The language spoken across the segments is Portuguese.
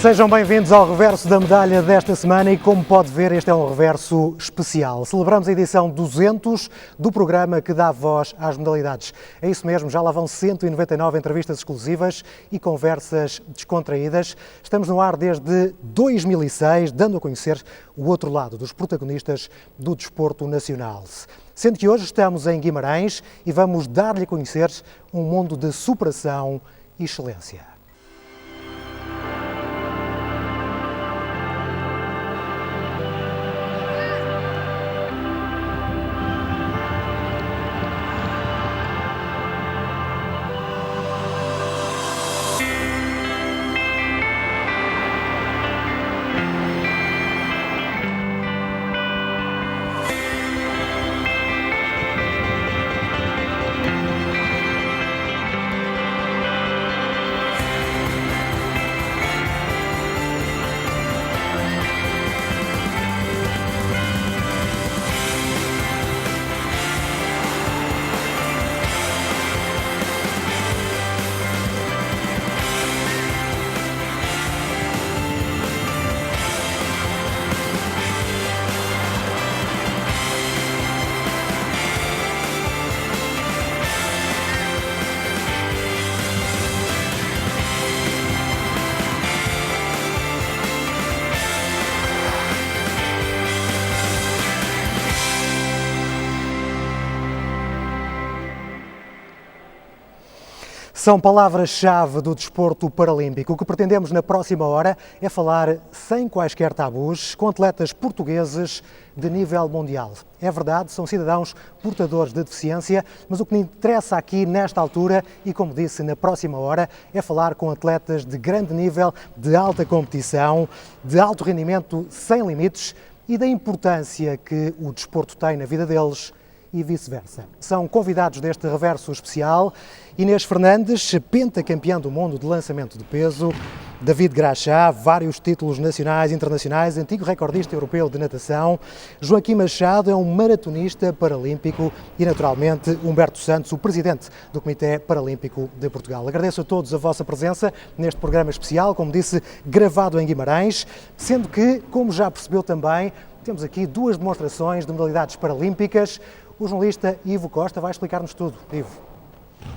Sejam bem-vindos ao reverso da medalha desta semana e, como pode ver, este é um reverso especial. Celebramos a edição 200 do programa que dá voz às modalidades. É isso mesmo, já lá vão 199 entrevistas exclusivas e conversas descontraídas. Estamos no ar desde 2006, dando a conhecer o outro lado dos protagonistas do desporto nacional. Sendo que hoje estamos em Guimarães e vamos dar-lhe a conhecer um mundo de superação e excelência. São palavras-chave do desporto paralímpico. O que pretendemos na próxima hora é falar sem quaisquer tabus com atletas portugueses de nível mundial. É verdade, são cidadãos portadores de deficiência, mas o que me interessa aqui nesta altura e, como disse, na próxima hora, é falar com atletas de grande nível, de alta competição, de alto rendimento sem limites e da importância que o desporto tem na vida deles e vice-versa. São convidados deste reverso especial Inês Fernandes, pentacampeã do mundo de lançamento de peso, David Graxá, vários títulos nacionais e internacionais, antigo recordista europeu de natação, Joaquim Machado é um maratonista paralímpico e, naturalmente, Humberto Santos, o presidente do Comitê Paralímpico de Portugal. Agradeço a todos a vossa presença neste programa especial, como disse, gravado em Guimarães, sendo que, como já percebeu também, temos aqui duas demonstrações de modalidades paralímpicas. O jornalista Ivo Costa vai explicar-nos tudo. Ivo.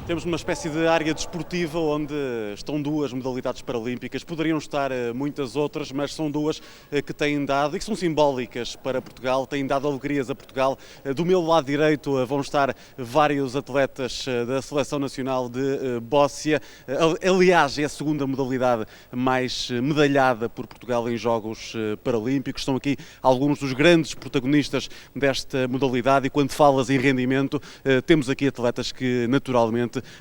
Temos uma espécie de área desportiva onde estão duas modalidades paralímpicas. Poderiam estar muitas outras, mas são duas que têm dado e que são simbólicas para Portugal, têm dado alegrias a Portugal. Do meu lado direito vão estar vários atletas da Seleção Nacional de Bóssia. Aliás, é a segunda modalidade mais medalhada por Portugal em Jogos Paralímpicos. Estão aqui alguns dos grandes protagonistas desta modalidade e quando falas em rendimento, temos aqui atletas que naturalmente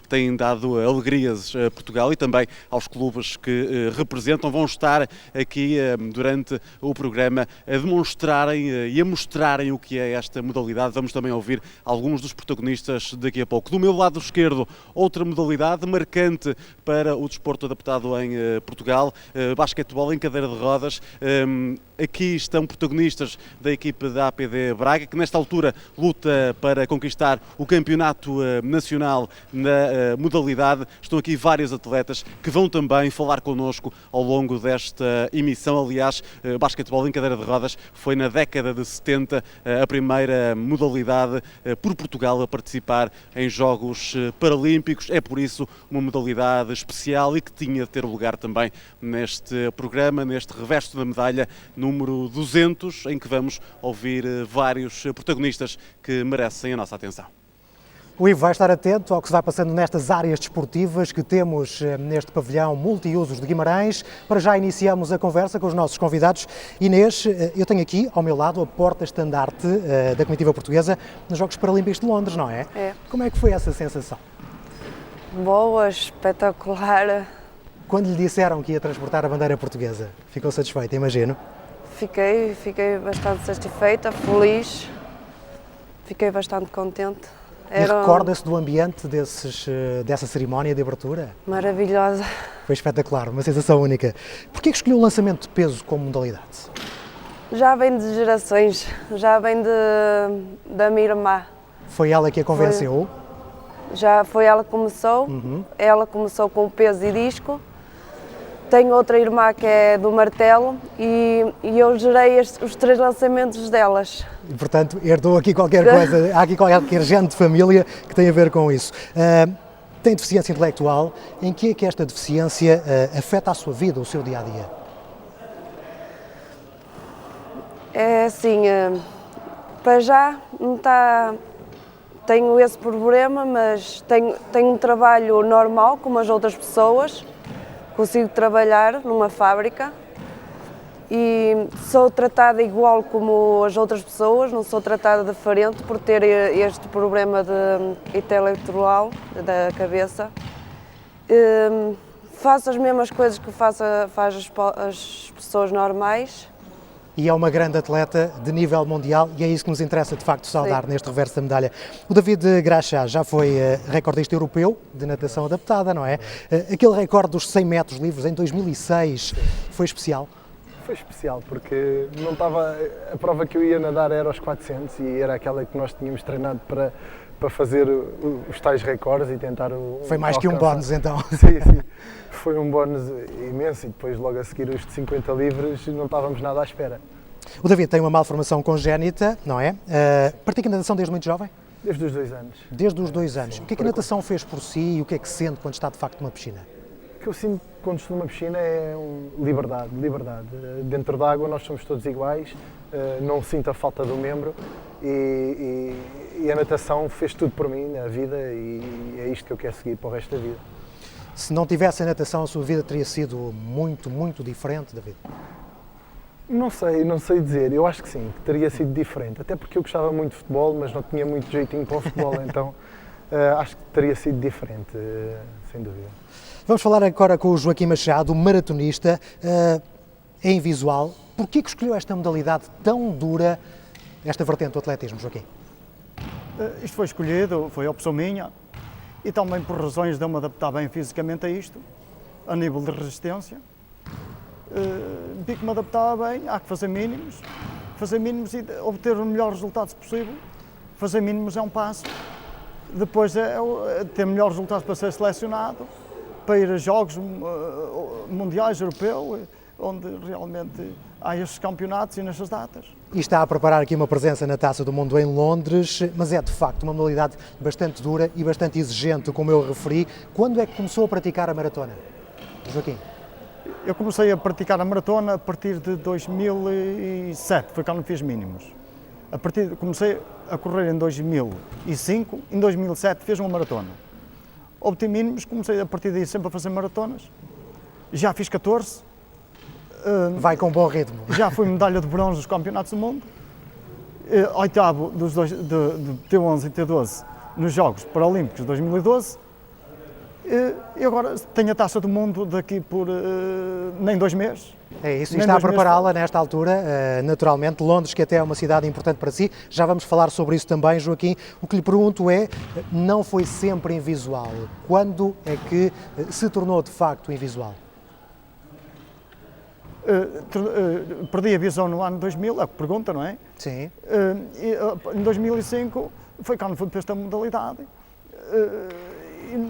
têm dado alegrias a Portugal e também aos clubes que representam. Vão estar aqui durante o programa a demonstrarem e a mostrarem o que é esta modalidade. Vamos também ouvir alguns dos protagonistas daqui a pouco. Do meu lado esquerdo, outra modalidade marcante para o desporto adaptado em Portugal, basquetebol em cadeira de rodas. Aqui estão protagonistas da equipe da APD Braga, que nesta altura luta para conquistar o campeonato nacional na modalidade. Estão aqui vários atletas que vão também falar connosco ao longo desta emissão. Aliás, basquetebol em cadeira de rodas foi na década de 70 a primeira modalidade por Portugal a participar em Jogos Paralímpicos. É por isso uma modalidade especial e que tinha de ter lugar também neste programa, neste reverso da medalha número 200, em que vamos ouvir vários protagonistas que merecem a nossa atenção. O Ivo vai estar atento ao que se vai passando nestas áreas desportivas que temos neste pavilhão multiusos de Guimarães. Para já iniciamos a conversa com os nossos convidados. Inês, eu tenho aqui ao meu lado a porta-estandarte da comitiva portuguesa nos Jogos Paralímpicos de Londres, não é? É. Como é que foi essa sensação? Boa, espetacular. Quando lhe disseram que ia transportar a bandeira portuguesa, ficou satisfeita, imagino? Fiquei bastante satisfeita, feliz, fiquei bastante contente. E recorda-se do ambiente dessa cerimónia de abertura? Maravilhosa. Foi espetacular, uma sensação única. Porquê que escolheu o lançamento de peso como modalidade? Já vem de gerações, já vem da minha irmã. Foi ela que a convenceu? Já foi ela que começou, ela começou com o peso e disco. tenho outra irmã que é do martelo e eu gerei os 3 lançamentos delas. E, portanto, herdou aqui qualquer coisa, há aqui qualquer gene de família que tem a ver com isso. Tem deficiência intelectual, em que é que esta deficiência afeta a sua vida, o seu dia-a-dia? É assim, para já não está, tenho esse problema, mas tenho um trabalho normal como as outras pessoas, consigo trabalhar numa fábrica e sou tratada igual como as outras pessoas, não sou tratada diferente por ter este problema de intelectual da cabeça. Faço as mesmas coisas que faz as pessoas normais. E é uma grande atleta de nível mundial e é isso que nos interessa de facto saudar. Sim. Neste reverso da medalha. O David Graxa já foi recordista europeu de natação adaptada, não é? Aquele recorde dos 100 metros livres em 2006 foi especial? Foi especial porque não estava, a prova que eu ia nadar era aos 400 e era aquela que nós tínhamos treinado para fazer os tais recordes e tentar Foi mais que um bónus então. Sim, sim. Foi um bónus imenso e depois logo a seguir os de 50 livres não estávamos nada à espera. O David tem uma malformação congénita, não é? Pratica natação desde muito jovem? Desde os 2 anos. Desde os 2 anos. Sim, o que é que a natação fez por si e o que é que sente quando está de facto numa piscina? O que eu sinto quando estou numa piscina é liberdade. Dentro da água nós somos todos iguais, não sinto a falta do membro e a natação fez tudo por mim na vida e é isto que eu quero seguir para o resto da vida. Se não tivesse a natação, a sua vida teria sido muito, muito diferente, David? Não sei dizer. Eu acho que sim, que teria sido diferente. Até porque eu gostava muito de futebol, mas não tinha muito jeitinho para o futebol, então acho que teria sido diferente, sem dúvida. Vamos falar agora com o Joaquim Machado, maratonista, em visual. Porquê que escolheu esta modalidade tão dura, esta vertente do atletismo, Joaquim? Isto foi escolhido, foi opção minha e também por razões de eu me adaptar bem fisicamente a isto, a nível de resistência. Vi que me adaptava bem, há que fazer mínimos e obter os melhores resultados possível. Fazer mínimos é um passo, depois é ter melhores resultados para ser selecionado, para ir a jogos mundiais, europeus, onde realmente há estes campeonatos e nestas datas. E está a preparar aqui uma presença na Taça do Mundo em Londres, mas é de facto uma modalidade bastante dura e bastante exigente, como eu referi. Quando é que começou a praticar a maratona, Joaquim? Eu comecei a praticar a maratona a partir de 2007, foi quando fiz mínimos. Comecei a correr em 2005, em 2007 fiz uma maratona. Obtive mínimos, comecei a partir daí sempre a fazer maratonas. Já fiz 14. Vai com bom ritmo. Já fui medalha de bronze dos campeonatos do mundo. Oitavo de T11 e T12 nos Jogos Paralímpicos de 2012. E agora tenho a Taça do Mundo daqui por nem 2 meses. É isso, e está a prepará-la nesta altura, naturalmente. Londres, que até é uma cidade importante para si, já vamos falar sobre isso também, Joaquim. O que lhe pergunto é, não foi sempre invisual? Quando é que se tornou de facto invisual? Perdi a visão no ano 2000, é o que pergunta, não é? Sim. Em 2005 foi quando fui para esta modalidade.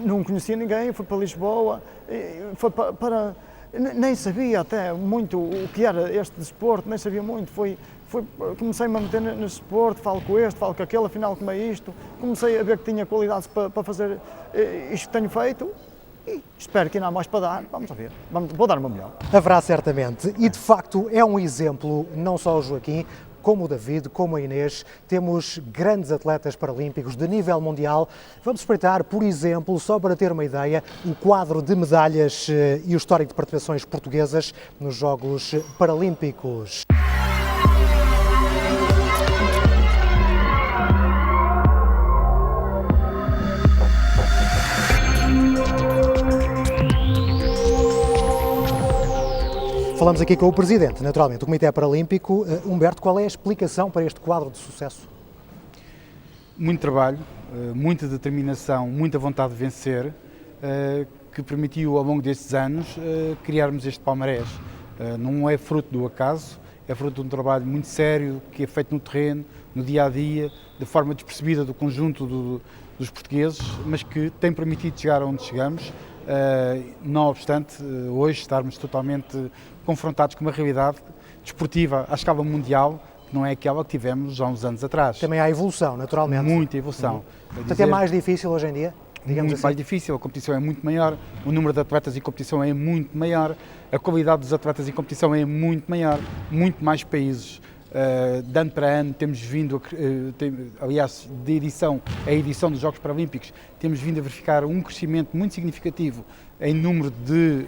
Não conhecia ninguém, fui para Lisboa, nem sabia até muito o que era este desporto, nem sabia muito. Comecei-me a meter neste desporto, falo com este, falo com aquele, afinal como é isto. Comecei a ver que tinha qualidades para fazer isto que tenho feito e espero que ainda há mais para dar. Vamos a ver, vou dar o meu melhor. Haverá certamente, e de facto é um exemplo, não só o Joaquim, como o David, como a Inês, temos grandes atletas paralímpicos de nível mundial. Vamos espreitar, por exemplo, só para ter uma ideia, o quadro de medalhas e o histórico de participações portuguesas nos Jogos Paralímpicos. Falamos aqui com o Presidente, naturalmente, do Comitê Paralímpico. Humberto, qual é a explicação para este quadro de sucesso? Muito trabalho, muita determinação, muita vontade de vencer, que permitiu ao longo destes anos criarmos este palmarés. Não é fruto do acaso, é fruto de um trabalho muito sério que é feito no terreno, no dia-a-dia, de forma despercebida do conjunto dos portugueses, mas que tem permitido chegar onde chegamos, Não obstante, hoje estarmos totalmente confrontados com uma realidade desportiva à escala mundial, que não é aquela que tivemos há uns anos atrás. Também há evolução, naturalmente. Muita evolução. Portanto, é mais difícil hoje em dia, digamos muito assim. mais difícil, a competição é muito maior, o número de atletas em competição é muito maior, a qualidade dos atletas em competição é muito maior, muito mais países. De ano para ano temos vindo, aliás, de edição a edição dos Jogos Paralímpicos, temos vindo a verificar um crescimento muito significativo em número de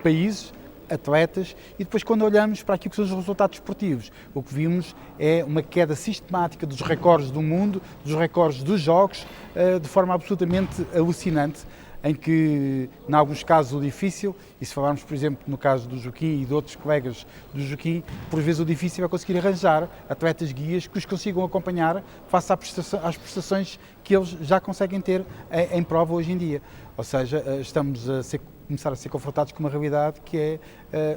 países, atletas, e depois quando olhamos para aquilo que são os resultados esportivos, o que vimos é uma queda sistemática dos recordes do mundo, dos recordes dos Jogos, de forma absolutamente alucinante, em que, em alguns casos, o difícil, e se falarmos, por exemplo, no caso do Joaquim e de outros colegas do Joaquim, por vezes o difícil é conseguir arranjar atletas guias que os consigam acompanhar face às prestações que eles já conseguem ter em prova hoje em dia. Ou seja, estamos a começar a ser confrontados com uma realidade que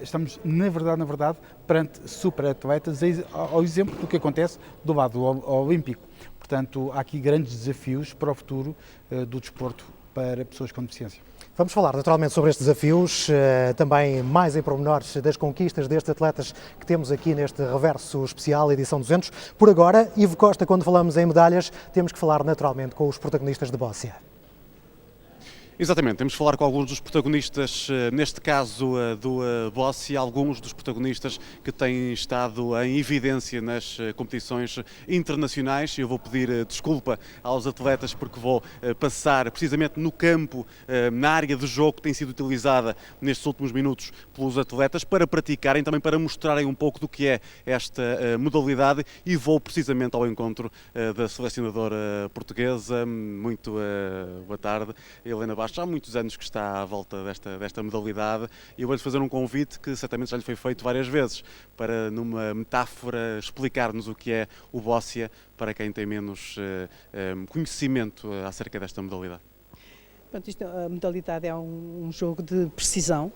estamos, na verdade, perante super atletas, ao exemplo do que acontece do lado olímpico. Portanto, há aqui grandes desafios para o futuro do desporto para pessoas com deficiência. Vamos falar naturalmente sobre estes desafios, também mais em pormenores das conquistas destes atletas que temos aqui neste Reverso Especial, edição 200. Por agora, Ivo Costa, quando falamos em medalhas, temos que falar naturalmente com os protagonistas de Bóssia. Exatamente, temos de falar com alguns dos protagonistas, neste caso do Bóssia, alguns dos protagonistas que têm estado em evidência nas competições internacionais. Eu vou pedir desculpa aos atletas porque vou passar precisamente no campo, na área de jogo que tem sido utilizada nestes últimos minutos pelos atletas para praticarem, também para mostrarem um pouco do que é esta modalidade, e vou precisamente ao encontro da selecionadora portuguesa. Muito boa tarde, Helena Bastos. Há muitos anos que está à volta desta modalidade, e eu vou-lhe fazer um convite que certamente já lhe foi feito várias vezes, para, numa metáfora, explicar-nos o que é o Bóssia para quem tem menos conhecimento acerca desta modalidade. Pronto, a modalidade é um jogo de precisão,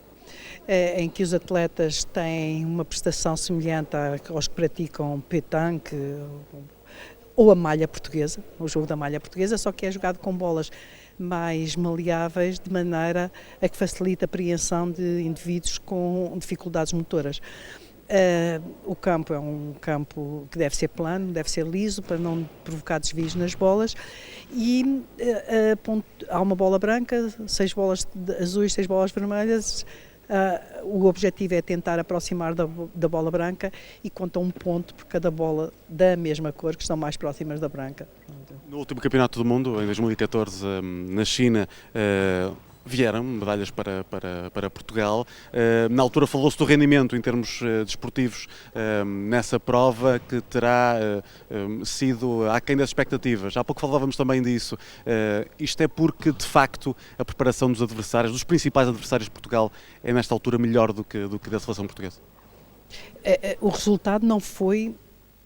em que os atletas têm uma prestação semelhante aos que praticam petanque ou a malha portuguesa, o jogo da malha portuguesa, só que é jogado com bolas mais maleáveis, de maneira a que facilita a apreensão de indivíduos com dificuldades motoras. O campo é um campo que deve ser plano, deve ser liso, para não provocar desvios nas bolas, e há uma bola branca, 6 bolas azuis, 6 bolas vermelhas. O objetivo é tentar aproximar da bola branca, e conta um ponto por cada bola da mesma cor, que estão mais próximas da branca. No último Campeonato do Mundo, em 2014, na China, vieram medalhas para Portugal. Na altura falou-se do rendimento em termos desportivos nessa prova, que terá sido aquém das expectativas. Há pouco falávamos também disso. Isto é porque, de facto, a preparação dos adversários, dos principais adversários de Portugal, é nesta altura melhor do que da seleção portuguesa? O resultado não foi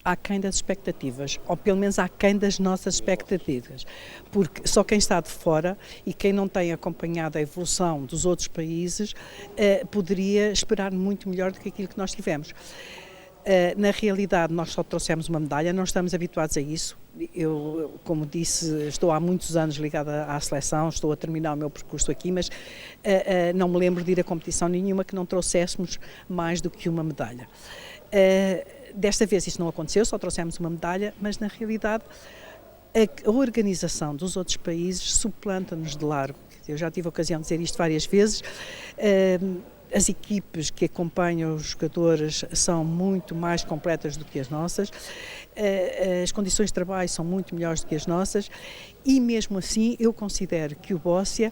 aquém das expectativas, ou pelo menos aquém das nossas expectativas, porque só quem está de fora e quem não tem acompanhado a evolução dos outros países poderia esperar muito melhor do que aquilo que nós tivemos. Na realidade, nós só trouxemos uma medalha, não estamos habituados a isso. Eu, como disse, estou há muitos anos ligada à seleção, estou a terminar o meu percurso aqui, mas não me lembro de ir a competição nenhuma que não trouxéssemos mais do que uma medalha. Desta vez isso não aconteceu, só trouxemos uma medalha, mas na realidade a organização dos outros países suplanta-nos de largo. Eu já tive a ocasião de dizer isto várias vezes. As equipes que acompanham os jogadores são muito mais completas do que as nossas, as condições de trabalho são muito melhores do que as nossas, e mesmo assim eu considero que o Bóssia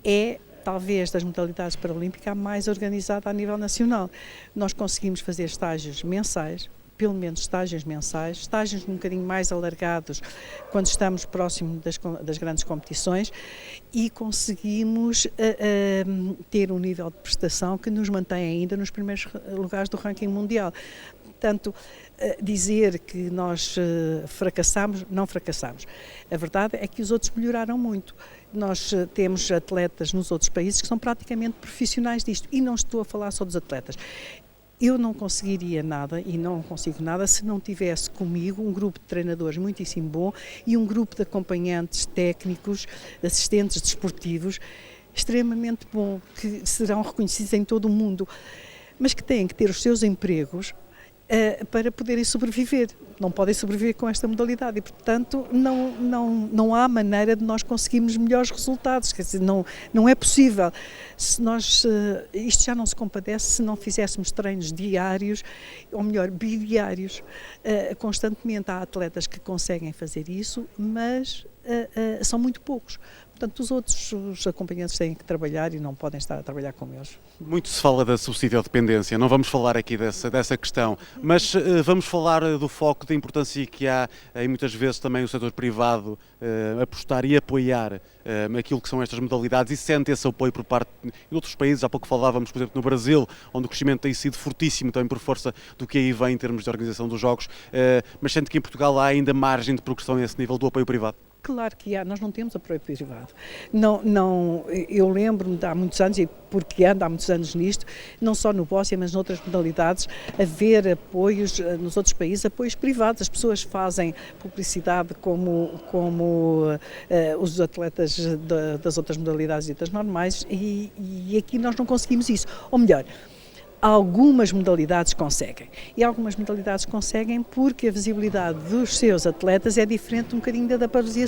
é talvez das modalidades paralímpicas a mais organizada a nível nacional. Nós conseguimos fazer estágios mensais, pelo menos estágios mensais, estágios um bocadinho mais alargados quando estamos próximo das grandes competições, e conseguimos ter um nível de prestação que nos mantém ainda nos primeiros lugares do ranking mundial. Portanto, dizer que nós fracassamos, não fracassamos. A verdade é que os outros melhoraram muito. Nós temos atletas nos outros países que são praticamente profissionais disto, e não estou a falar só dos atletas. Eu não conseguiria nada, e não consigo nada, se não tivesse comigo um grupo de treinadores muitíssimo bom e um grupo de acompanhantes técnicos, assistentes desportivos, extremamente bom, que serão reconhecidos em todo o mundo, mas que têm que ter os seus empregos para poderem sobreviver. Não podem sobreviver com esta modalidade e, portanto, não há maneira de nós conseguirmos melhores resultados. Quer dizer, não é possível. Isto já não se compadece se não fizéssemos treinos diários, ou melhor, bidiários. Constantemente há atletas que conseguem fazer isso, mas são muito poucos. Portanto, os acompanhantes têm que trabalhar e não podem estar a trabalhar com eles. Muito se fala da subsídio-dependência, não vamos falar aqui dessa questão, mas vamos falar do foco, da importância que há em muitas vezes também o setor privado apostar e apoiar aquilo que são estas modalidades e sente esse apoio por parte de outros países. Há pouco falávamos, por exemplo, no Brasil, onde o crescimento tem sido fortíssimo também por força do que aí vem em termos de organização dos jogos, mas sente que em Portugal há ainda margem de progressão a esse nível do apoio privado? Claro que há, nós não temos apoio privado. Eu lembro-me de há muitos anos, e porque ando há muitos anos nisto, não só no bóssia, mas noutras modalidades, haver apoios nos outros países, apoios privados. As pessoas fazem publicidade como os atletas das outras modalidades ditas normais e aqui nós não conseguimos isso. Ou melhor, algumas modalidades conseguem. E algumas modalidades conseguem porque a visibilidade dos seus atletas é diferente um bocadinho da paralisia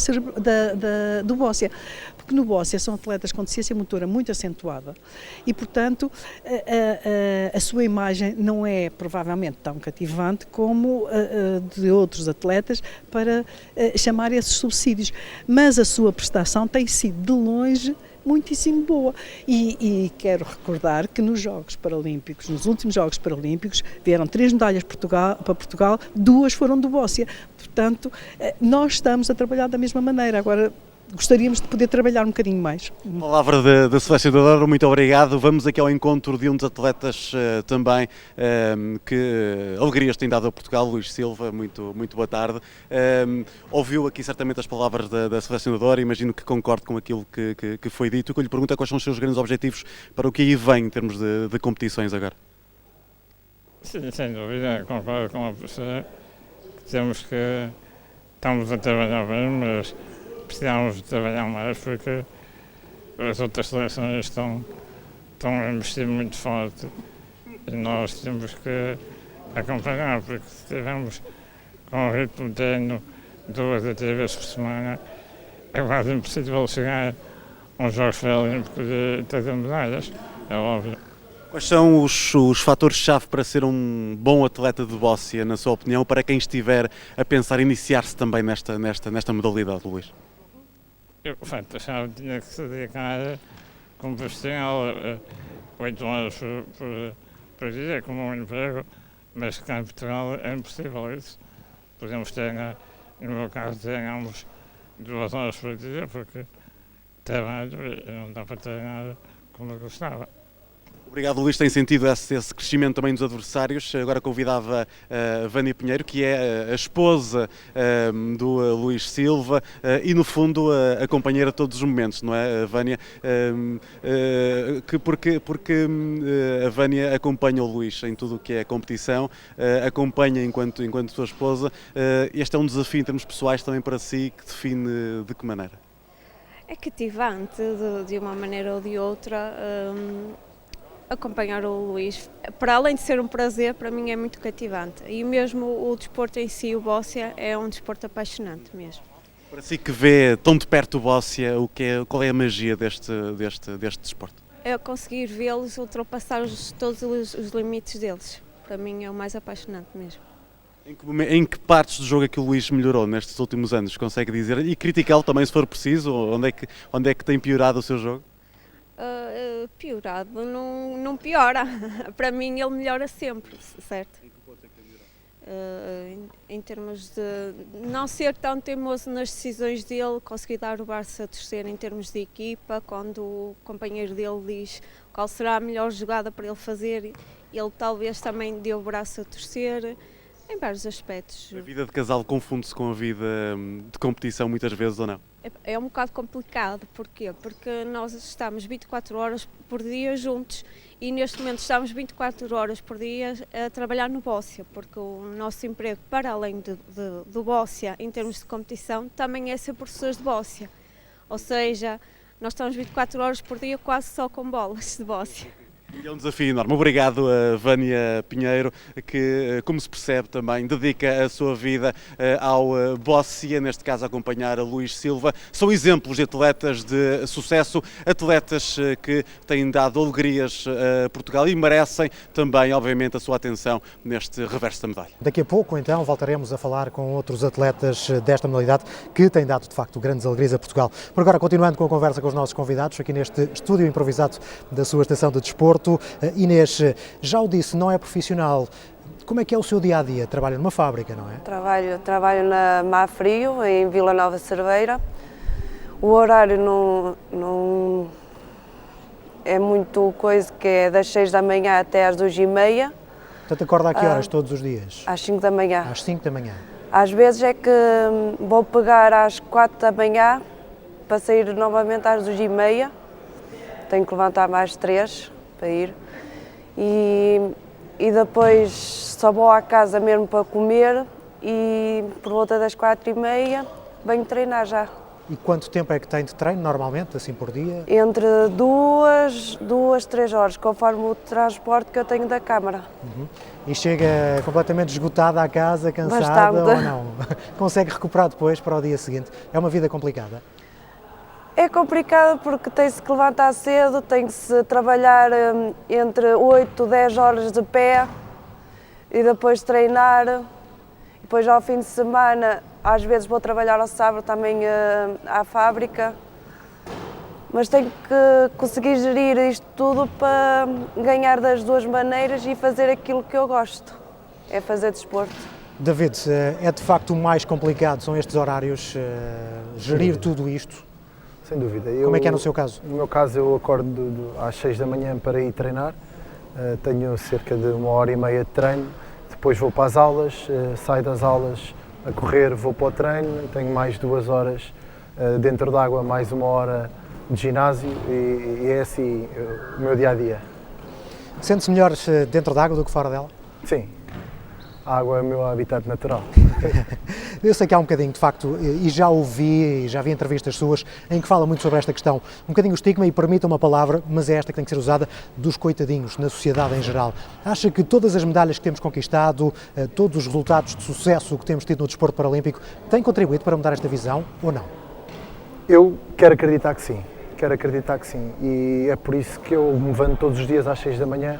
do bóssia. Porque no bóssia são atletas com deficiência motora muito acentuada e, portanto, a sua imagem não é provavelmente tão cativante como de outros atletas para chamar esses subsídios. Mas a sua prestação tem sido, de longe, muitíssimo boa. E quero recordar que nos Jogos Paralímpicos, nos últimos Jogos Paralímpicos, vieram 3 medalhas para Portugal, 2 foram do bóssia. Portanto, nós estamos a trabalhar da mesma maneira. Agora, gostaríamos de poder trabalhar um bocadinho mais. Palavra da selecionadora, muito obrigado. Vamos aqui ao encontro de um dos atletas também que alegrias tem dado a Portugal, Luís Silva, muito boa tarde. Ouviu aqui certamente as palavras da selecionadora, imagino que concorde com aquilo que foi dito. O que eu lhe pergunto é quais são os seus grandes objetivos para o que aí vem em termos de competições agora? Sim, sem dúvida, concordo com a professora. Estamos a trabalhar bem, mas precisamos de trabalhar mais porque as outras seleções estão a investir muito forte e nós temos que acompanhar, porque se estivermos com o ritmo de treino 2 a 3 vezes por semana, é quase impossível chegar aos Jogos Paralímpicos e trazer medalhas, é óbvio. Quais são os fatores-chave para ser um bom atleta de bóssia, na sua opinião, para quem estiver a pensar iniciar-se também nesta modalidade, Luís? O fator-chave tinha que se dedicar como profissional 8 horas por dia, como um emprego, mas cá em Portugal é impossível isso. Podemos ter, no meu caso, treinámos 2 horas por dia, porque trabalho e não dá para treinar como eu gostava. Obrigado, Luís. Tem sentido esse crescimento também dos adversários. Agora convidava a Vânia Pinheiro, que é a esposa do Luís Silva e, no fundo, a companheira de todos os momentos, não é, Vânia? Porque a Vânia acompanha o Luís em tudo o que é competição, acompanha enquanto sua esposa. Este é um desafio em termos pessoais também para si, que define de que maneira? É cativante, de uma maneira ou de outra. Acompanhar o Luís, para além de ser um prazer, para mim é muito cativante. E mesmo o desporto em si, o bóssia, é um desporto apaixonante mesmo. Para si que vê tão de perto o bóssia, qual é a magia deste desporto? É conseguir vê-los ultrapassar todos os limites deles. Para mim é o mais apaixonante mesmo. Em que partes do jogo é que o Luís melhorou nestes últimos anos? Consegue dizer? E criticá-lo também, se for preciso? Onde é que tem piorado o seu jogo? Piorado não piora. Para mim ele melhora sempre, certo? Em que ponto é que melhora? Em termos de não ser tão teimoso nas decisões dele, conseguir dar o braço a torcer em termos de equipa, quando o companheiro dele diz qual será a melhor jogada para ele fazer, ele talvez também dê o braço a torcer, em vários aspectos. A vida de casal confunde-se com a vida de competição muitas vezes ou não? É um bocado complicado, porquê? Porque nós estamos 24 horas por dia juntos e neste momento estamos 24 horas por dia a trabalhar no bóssia, porque o nosso emprego, para além do bóssia, em termos de competição, também é ser professores de bóssia. Ou seja, Nós estamos 24 horas por dia quase só com bolas de bóssia. E é um desafio enorme. Obrigado a Vânia Pinheiro, que, como se percebe também, dedica a sua vida ao bóssia, neste caso a acompanhar a Luís Silva. São exemplos de atletas de sucesso, atletas que têm dado alegrias a Portugal e merecem também, obviamente, a sua atenção neste reverso da medalha. Daqui a pouco, então, voltaremos a falar com outros atletas desta modalidade que têm dado, de facto, grandes alegrias a Portugal. Por agora, continuando com a conversa com os nossos convidados, aqui neste estúdio improvisado da sua estação de desporto. Inês, já o disse, não é profissional. Como é que é o seu dia-a-dia? Trabalha numa fábrica, não é? Trabalho na Mafrio, em Vila Nova Cerveira. O horário não é muito coisa, que é das 6 da manhã até às 2h30. Portanto, acorda a que horas todos os dias? Às 5 da manhã. Às 5 da manhã. Às vezes é que vou pegar às 4 da manhã para sair novamente às 2h30. Tenho que levantar mais 3 para ir. E depois só vou à casa mesmo para comer e por volta das 4h30 venho treinar já. E quanto tempo é que tem de treino, normalmente, assim por dia? Entre 3 horas, conforme o transporte que eu tenho da Câmara. E chega completamente esgotada à casa, cansada Bastante. ou não? Consegue recuperar depois para o dia seguinte? É uma vida complicada? É complicado porque tem-se que levantar cedo, tem-se trabalhar entre 8 e 10 horas de pé e depois treinar. Depois ao fim de semana, às vezes vou trabalhar ao sábado também à fábrica. Mas tenho que conseguir gerir isto tudo para ganhar das duas maneiras e fazer aquilo que eu gosto, é fazer desporto. David, é de facto o mais complicado, são estes horários, gerir tudo isto? Sem dúvida. Como é que é no seu caso? No meu caso, eu acordo às 6 da manhã para ir treinar, tenho cerca de 1h30 de treino, depois vou para as aulas, saio das aulas a correr, vou para o treino, tenho mais 2 horas dentro d'água, mais 1 hora de ginásio e é assim o meu dia-a-dia. Sente-se melhor dentro d'água do que fora dela? Sim, a água é o meu habitat natural. Eu sei que há um bocadinho, de facto, e já ouvi, já vi entrevistas suas em que fala muito sobre esta questão, um bocadinho o estigma, e permita uma palavra, mas é esta que tem que ser usada, dos coitadinhos na sociedade em geral. Acha que todas as medalhas que temos conquistado, todos os resultados de sucesso que temos tido no desporto paralímpico, têm contribuído para mudar esta visão ou não? Eu quero acreditar que sim, e é por isso que eu me levanto todos os dias às 6 da manhã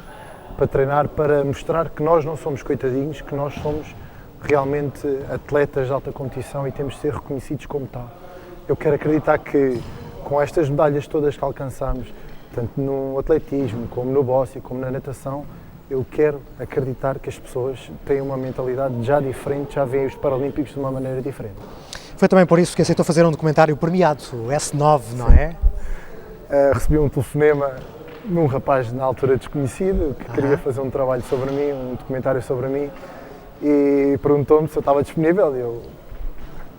para treinar, para mostrar que nós não somos coitadinhos, que nós somos realmente atletas de alta competição e temos de ser reconhecidos como tal. Eu quero acreditar que com estas medalhas todas que alcançamos, tanto no atletismo, como no bóssia, como na natação, eu quero acreditar que as pessoas têm uma mentalidade já diferente, já veem os Paralímpicos de uma maneira diferente. Foi também por isso que aceitou fazer um documentário premiado, o S9, não é? Recebi um telefonema de um rapaz na altura desconhecido que queria fazer um trabalho sobre mim, um documentário sobre mim, e perguntou-me se eu estava disponível. Eu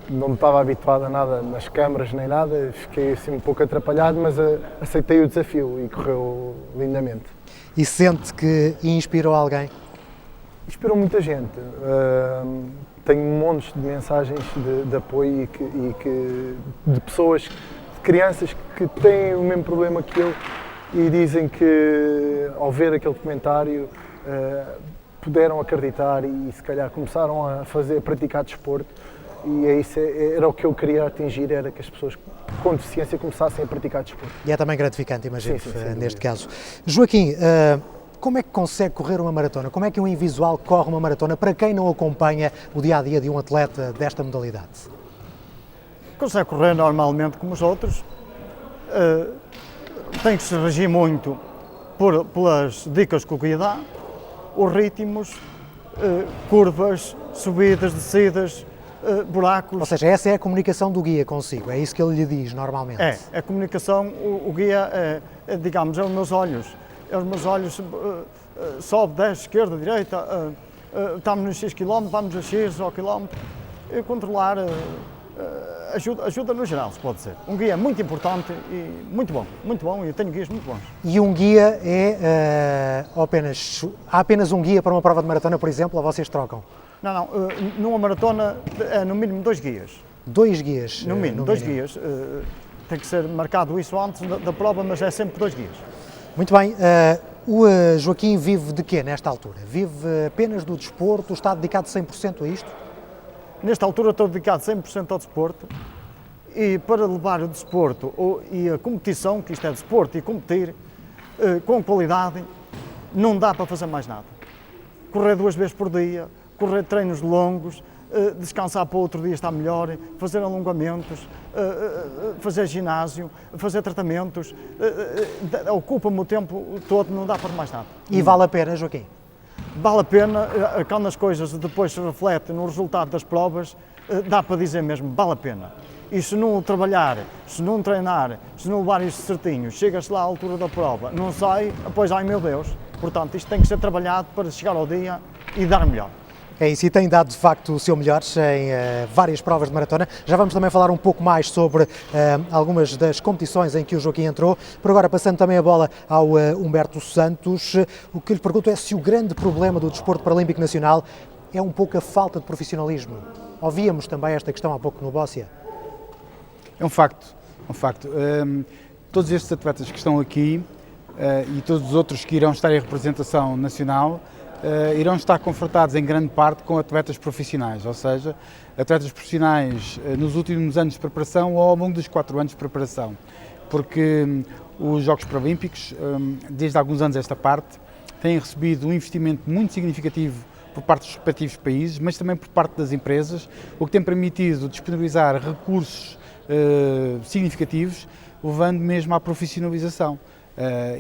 não me estava habituado a nada nas câmaras nem nada, fiquei assim um pouco atrapalhado, mas aceitei o desafio e correu lindamente. E sente que inspirou alguém? Inspirou muita gente. Tenho montes de mensagens de apoio de pessoas, de crianças que têm o mesmo problema que eu e dizem que ao ver aquele documentário puderam acreditar e se calhar começaram a praticar desporto, e é isso, era o que eu queria atingir, era que as pessoas com deficiência começassem a praticar desporto. E é também gratificante, imagino, sim, neste caso. Joaquim, como é que consegue correr uma maratona? Como é que um invisual corre uma maratona para quem não acompanha o dia-a-dia de um atleta desta modalidade? Consegue correr normalmente como os outros, tem que se regir muito pelas dicas que o guia dá, os ritmos, curvas, subidas, descidas, buracos. Ou seja, essa é a comunicação do guia consigo, é isso que ele lhe diz normalmente? É, a comunicação, o guia digamos, é os meus olhos. Os meus olhos sobe, desce, esquerda, direita, estamos nos X km, vamos a X ao quilómetro. E controlar ajuda no geral, se pode dizer. Um guia muito importante e muito bom, e eu tenho guias muito bons. E um guia há apenas um guia para uma prova de maratona, por exemplo, ou vocês trocam? Não, numa maratona é no mínimo 2 guias. 2 guias? No mínimo, 2 guias. tem que ser marcado isso antes da prova, mas é sempre 2 dias. Muito bem. O Joaquim vive de quê nesta altura? Vive apenas do desporto? Está dedicado 100% a isto? Nesta altura estou dedicado 100% ao desporto e para levar o desporto e a competição, que isto é desporto e competir com qualidade, não dá para fazer mais nada. Correr 2 vezes por dia, correr treinos longos, descansar para o outro dia estar melhor, fazer alongamentos, fazer ginásio, fazer tratamentos, ocupa-me o tempo todo, não dá para mais nada. E vale a pena, Joaquim? Vale a pena, quando as coisas depois se refletem no resultado das provas, dá para dizer mesmo, vale a pena. E se não trabalhar, se não treinar, se não levar isto certinho, chega-se lá à altura da prova, não sai, depois, ai meu Deus. Portanto, isto tem que ser trabalhado para chegar ao dia e dar melhor. É isso, e tem dado de facto o seu melhor em várias provas de maratona. Já vamos também falar um pouco mais sobre algumas das competições em que o Joaquim entrou. Por agora, passando também a bola ao Humberto Santos, o que lhe pergunto é se o grande problema do desporto paralímpico nacional é um pouco a falta de profissionalismo. Ouvíamos também esta questão há pouco no Bóssia. É um facto, todos estes atletas que estão aqui e todos os outros que irão estar em representação nacional irão estar confrontados em grande parte com atletas profissionais, ou seja, atletas profissionais nos últimos anos de preparação ou ao longo dos 4 anos de preparação, porque os Jogos Paralímpicos, desde alguns anos esta parte, têm recebido um investimento muito significativo por parte dos respectivos países, mas também por parte das empresas, o que tem permitido disponibilizar recursos significativos, levando mesmo à profissionalização.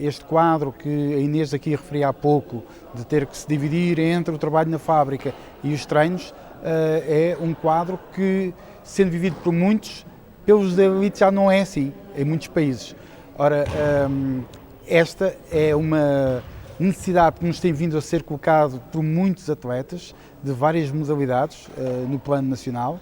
Este quadro que a Inês aqui referia há pouco, de ter que se dividir entre o trabalho na fábrica e os treinos, é um quadro que, sendo vivido por muitos, pelos da elite já não é assim, em muitos países. Ora, esta é uma necessidade que nos tem vindo a ser colocado por muitos atletas de várias modalidades no plano nacional,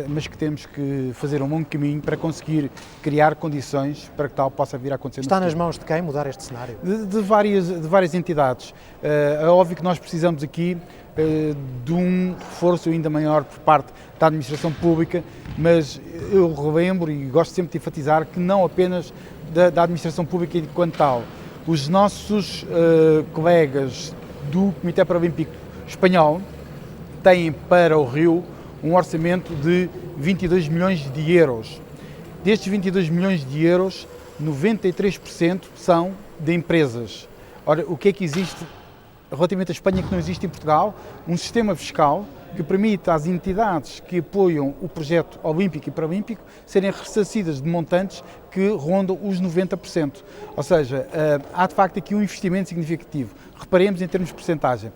mas que temos que fazer um longo caminho para conseguir criar condições para que tal possa vir a acontecer. Está nas mãos de quem mudar este cenário? De várias entidades. É óbvio que nós precisamos aqui de um reforço ainda maior por parte da administração pública, mas eu relembro e gosto sempre de enfatizar que não apenas da administração pública enquanto tal. Os nossos colegas do Comitê Paralímpico Espanhol têm para o Rio um orçamento de 22 milhões de euros. Destes 22 milhões de euros, 93% são de empresas. Ora, o que é que existe relativamente à Espanha que não existe em Portugal? Um sistema fiscal que permite às entidades que apoiam o projeto olímpico e paralímpico serem ressarcidas de montantes que rondam os 90%. Ou seja, há de facto aqui um investimento significativo. Reparemos em termos de percentagem.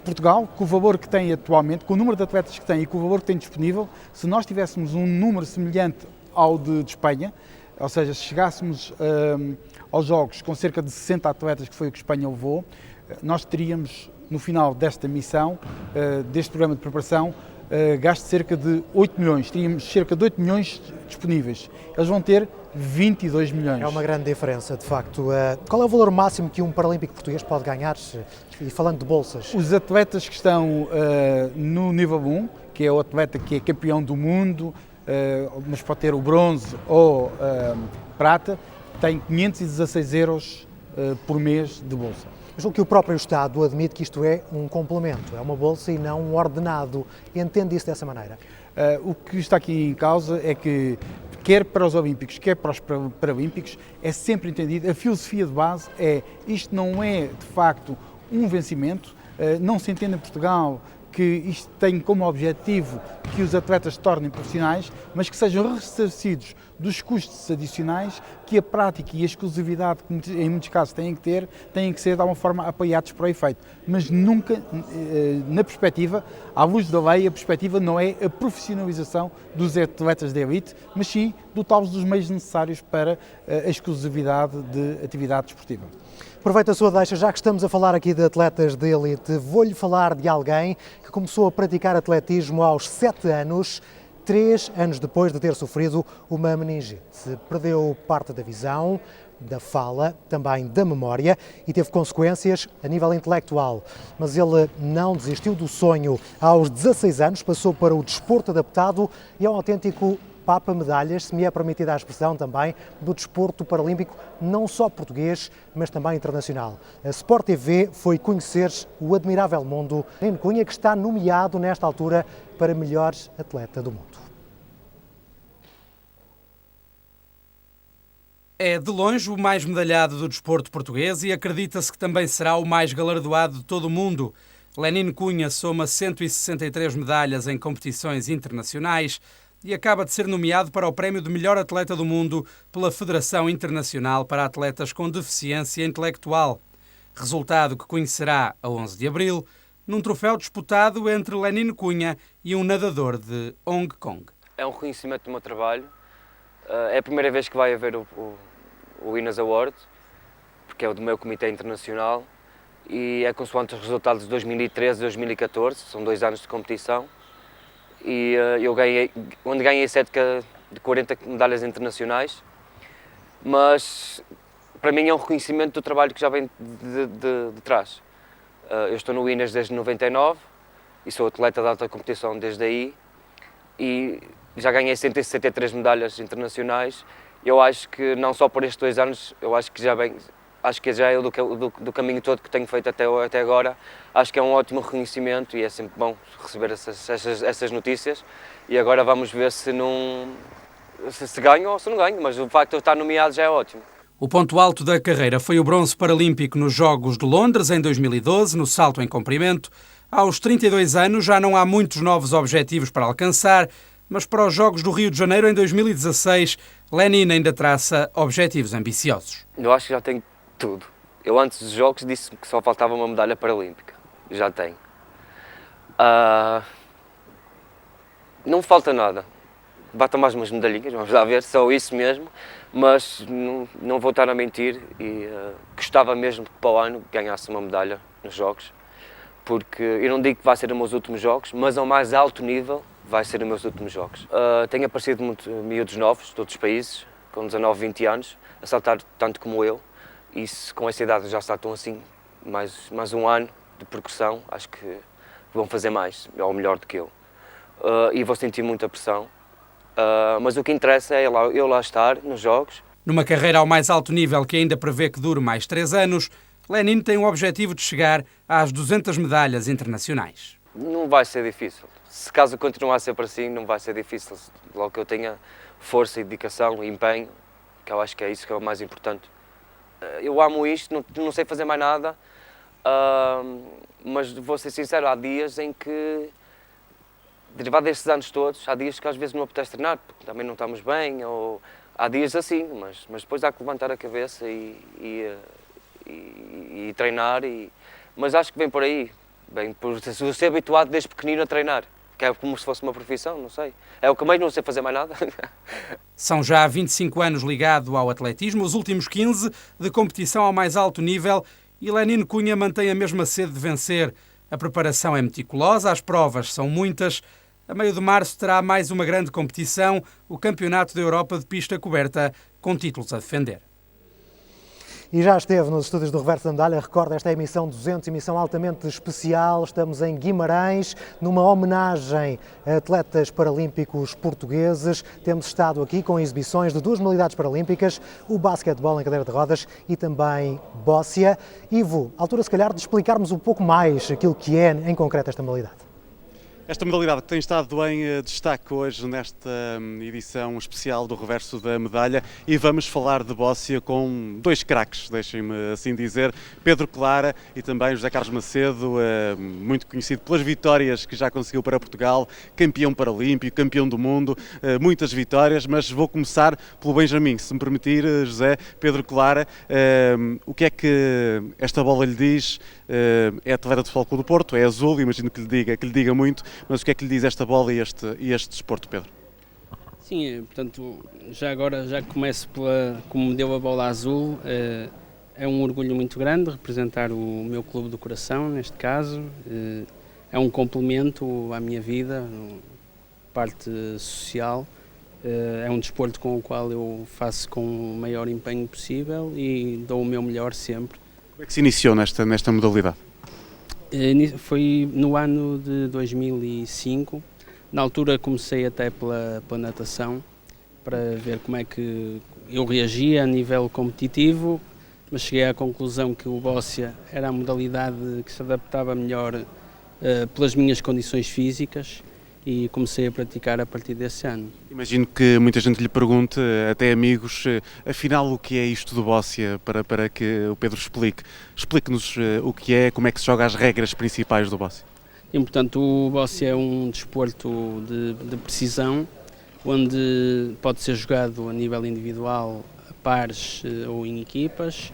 Portugal, com o valor que tem atualmente, com o número de atletas que tem e com o valor que tem disponível, se nós tivéssemos um número semelhante ao de Espanha, ou seja, se chegássemos aos Jogos com cerca de 60 atletas, que foi o que Espanha levou, nós teríamos, no final desta missão, deste programa de preparação, gasto cerca de 8 milhões, teríamos cerca de 8 milhões disponíveis. Eles vão ter 22 milhões. É uma grande diferença, de facto. Qual é o valor máximo que um paralímpico português pode ganhar? E falando de bolsas. Os atletas que estão no nível 1, que é o atleta que é campeão do mundo, mas pode ter o bronze ou prata, tem 516 euros por mês de bolsa. Julgo que o próprio Estado admite que isto é um complemento, é uma bolsa e não um ordenado. Entende isso dessa maneira? O que está aqui em causa é que, quer para os Olímpicos, quer para os Paralímpicos, é sempre entendido, a filosofia de base é, isto não é de facto um vencimento, não se entende em Portugal que isto tem como objetivo que os atletas se tornem profissionais, mas que sejam ressarcidos dos custos adicionais que a prática e a exclusividade que em muitos casos têm que ser de alguma forma apoiados para o efeito. Mas nunca, na perspectiva, à luz da lei, a perspectiva não é a profissionalização dos atletas de elite, mas sim dotá-los dos meios necessários para a exclusividade de atividade desportiva. Aproveito a sua deixa, já que estamos a falar aqui de atletas de elite, vou-lhe falar de alguém que começou a praticar atletismo aos 7 anos, 3 anos depois de ter sofrido uma meningite. Perdeu parte da visão, da fala, também da memória e teve consequências a nível intelectual. Mas ele não desistiu do sonho. Aos 16 anos passou para o desporto adaptado e é um autêntico papa medalhas, se me é permitida a expressão também, do desporto paralímpico, não só português, mas também internacional. A Sport TV foi conhecer o admirável mundo de Lenino Cunha, que está nomeado nesta altura para melhor atleta do mundo. É de longe o mais medalhado do desporto português e acredita-se que também será o mais galardoado de todo o mundo. Lenino Cunha soma 163 medalhas em competições internacionais e acaba de ser nomeado para o prémio de melhor atleta do mundo pela Federação Internacional para Atletas com Deficiência Intelectual. Resultado que conhecerá a 11 de abril, num troféu disputado entre Lenino Cunha e um nadador de Hong Kong. É um reconhecimento do meu trabalho. É a primeira vez que vai haver o Winners Award, porque é o do meu comitê internacional, e é consoante os resultados de 2013 e 2014, são 2 anos de competição, e eu ganhei 7 de 40 medalhas internacionais, mas para mim é um reconhecimento do trabalho que já vem de trás. Eu estou no Winners desde 99 e sou atleta de alta competição desde aí, e já ganhei 163 medalhas internacionais. Eu acho que não só por estes 2 anos, eu acho que já é do caminho todo que tenho feito até agora. Acho que é um ótimo reconhecimento e é sempre bom receber essas notícias. E agora vamos ver se ganho ou se não ganho, mas o facto de eu estar nomeado já é ótimo. O ponto alto da carreira foi o bronze paralímpico nos Jogos de Londres em 2012, no salto em comprimento. Aos 32 anos já não há muitos novos objetivos para alcançar, mas para os Jogos do Rio de Janeiro em 2016, Lenino ainda traça objetivos ambiciosos. Eu acho que já tenho tudo. Eu antes dos Jogos disse que só faltava uma medalha paralímpica. Já tenho. Não falta nada. Bata mais umas medalhinhas, vamos lá ver, só isso mesmo. Mas não vou estar a mentir e gostava mesmo que para o ano ganhasse uma medalha nos Jogos. Porque eu não digo que vai ser os meus últimos Jogos, mas ao mais alto nível vai ser os meus últimos Jogos. Tenho aparecido muito miúdos novos de todos os países, com 19, 20 anos, a saltar tanto como eu. E com essa idade já saltam assim, mais um ano de percussão, acho que vão fazer mais, ou melhor do que eu. E vou sentir muita pressão. Mas o que interessa é eu lá estar nos Jogos. Numa carreira ao mais alto nível que ainda prevê que dure mais 3 anos, Lenino tem o objetivo de chegar às 200 medalhas internacionais. Não vai ser difícil. Se caso continuar a ser para assim, não vai ser difícil. Logo que eu tenha força, dedicação e empenho, que eu acho que é isso que é o mais importante. Eu amo isto, não sei fazer mais nada, mas vou ser sincero, há dias em que, derivado destes anos todos, há dias que às vezes não apetece treinar, porque também não estamos bem, ou há dias assim, mas depois há que levantar a cabeça e treinar, mas acho que vem por aí, bem, por ser habituado desde pequenino a treinar, que é como se fosse uma profissão, não sei. É o que mais não sei fazer mais nada. São já 25 anos ligado ao atletismo, os últimos 15 de competição ao mais alto nível, e Lenino Cunha mantém a mesma sede de vencer. A preparação é meticulosa, as provas são muitas. A meio de março terá mais uma grande competição, o Campeonato da Europa de Pista Coberta, com títulos a defender. E já esteve nos estúdios do Reverso da Medalha. Recorda, esta é a emissão 200, emissão altamente especial. Estamos em Guimarães, numa homenagem a atletas paralímpicos portugueses. Temos estado aqui com exibições de 2 modalidades paralímpicas, o basquetebol em cadeira de rodas e também bóssia. Ivo, altura se calhar de explicarmos um pouco mais aquilo que é em concreto esta modalidade. Esta modalidade que tem estado em destaque hoje nesta edição especial do Reverso da Medalha, e vamos falar de bóssia com 2 craques, deixem-me assim dizer, Pedro Clara e também José Carlos Macedo, muito conhecido pelas vitórias que já conseguiu para Portugal, campeão paralímpico, campeão do mundo, muitas vitórias, mas vou começar pelo Benjamin, se me permitir, José. Pedro Clara, o que é que esta bola lhe diz? É atleta do Futebol Clube do Porto, é azul, imagino que lhe diga muito, mas o que é que lhe diz esta bola e este desporto, Pedro? Sim, portanto, já agora já começo como me deu a bola azul, é um orgulho muito grande representar o meu clube do coração, neste caso, é um complemento à minha vida, parte social, é um desporto com o qual eu faço com o maior empenho possível e dou o meu melhor sempre. Como é que se iniciou nesta modalidade? Foi no ano de 2005, na altura comecei até pela natação, para ver como é que eu reagia a nível competitivo, mas cheguei à conclusão que o bóssia era a modalidade que se adaptava melhor pelas minhas condições físicas e comecei a praticar a partir desse ano. Imagino que muita gente lhe pergunte, até amigos, afinal o que é isto do bóssia, para que o Pedro explique. Explique-nos o que é, como é que se joga as regras principais do bóssia. E, portanto, o bóssia é um desporto de precisão, onde pode ser jogado a nível individual, a pares ou em equipas.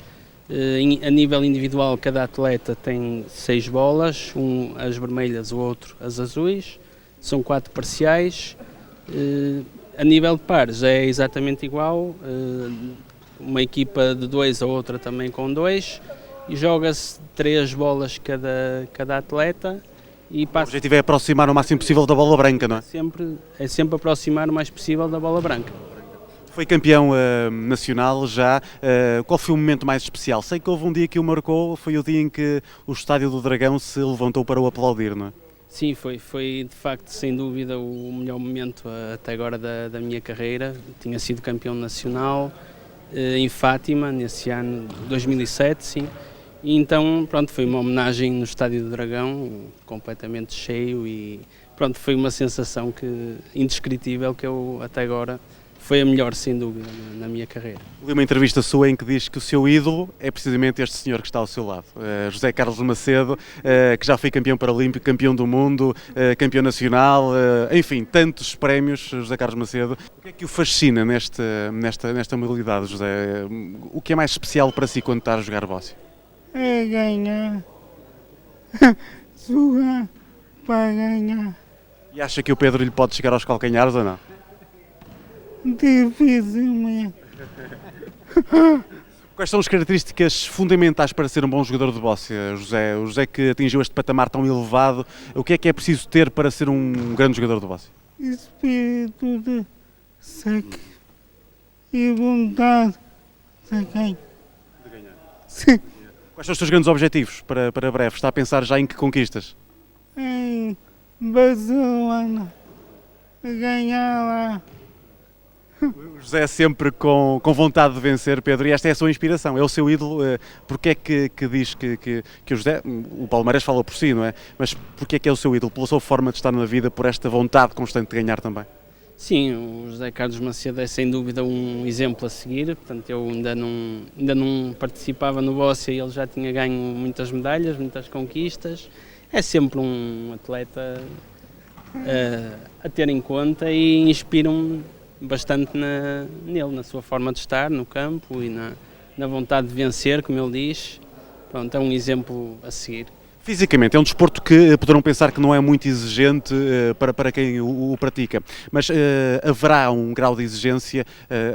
A nível individual, cada atleta tem 6 bolas, as vermelhas, o outro as azuis. São 4 parciais. A nível de pares é exatamente igual, uma equipa de 2, a outra também com 2, e joga-se 3 bolas cada atleta. E o objetivo é aproximar o máximo possível da bola branca, não é? É sempre aproximar o mais possível da bola branca. Foi campeão nacional já. Qual foi o momento mais especial? Sei que houve um dia que o marcou, foi o dia em que o Estádio do Dragão se levantou para o aplaudir, não é? Sim, foi de facto, sem dúvida, o melhor momento até agora da minha carreira. Tinha sido campeão nacional em Fátima, nesse ano, 2007, sim. E então, pronto, foi uma homenagem no Estádio do Dragão, completamente cheio, e pronto, foi uma sensação indescritível que eu até agora foi a melhor, sem dúvida, na minha carreira. Li uma entrevista sua em que diz que o seu ídolo é precisamente este senhor que está ao seu lado, José Carlos Macedo, que já foi campeão paralímpico, campeão do mundo, campeão nacional, enfim, tantos prémios, José Carlos Macedo. O que é que o fascina nesta modalidade, José? O que é mais especial para si quando está a jogar bóssia? É ganhar, jogar para ganhar. E acha que o Pedro lhe pode chegar aos calcanhares ou não? Dificilmente. Quais são as características fundamentais para ser um bom jogador de bóssia, José? O José que atingiu este patamar tão elevado, o que é preciso ter para ser um grande jogador de bóssia? Espírito de saque e vontade de ganhar. Sim. Quais são os seus grandes objetivos para breve? Está a pensar já em que conquistas? Em Barcelona, ganhar lá. O José é sempre com vontade de vencer, Pedro, e esta é a sua inspiração, é o seu ídolo. Porque é que diz que o José, o Palmeiras fala por si, não é? Mas porque é que é o seu ídolo? Pela sua forma de estar na vida, por esta vontade constante de ganhar também? Sim, o José Carlos Macedo é sem dúvida um exemplo a seguir. Portanto, eu ainda não participava no bóssia e ele já tinha ganho muitas medalhas, muitas conquistas. É sempre um atleta a ter em conta e inspira-me bastante nele, na sua forma de estar no campo e na vontade de vencer, como ele diz. Pronto, é um exemplo a seguir. Fisicamente, é um desporto que poderão pensar que não é muito exigente para quem o pratica, mas haverá um grau de exigência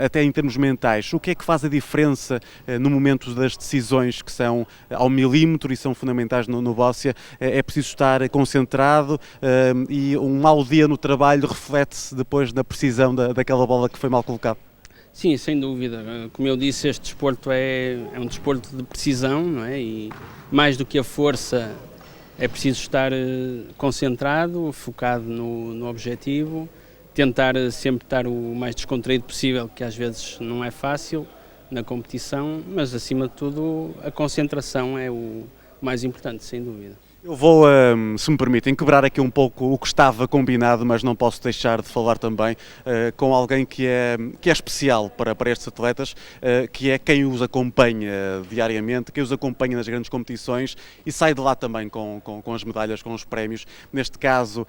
até em termos mentais. O que é que faz a diferença no momento das decisões que são ao milímetro e são fundamentais no bóssia? É preciso estar concentrado e um mau dia no trabalho reflete-se depois na precisão daquela bola que foi mal colocada? Sim, sem dúvida. Como eu disse, este desporto é um desporto de precisão, não é? E mais do que a força, é preciso estar concentrado, focado no objetivo, tentar sempre estar o mais descontraído possível, que às vezes não é fácil na competição, mas acima de tudo a concentração é o mais importante, sem dúvida. Eu vou, se me permitem, quebrar aqui um pouco o que estava combinado, mas não posso deixar de falar também com alguém que é especial para estes atletas, que é quem os acompanha diariamente, quem os acompanha nas grandes competições e sai de lá também com as medalhas, com os prémios. Neste caso,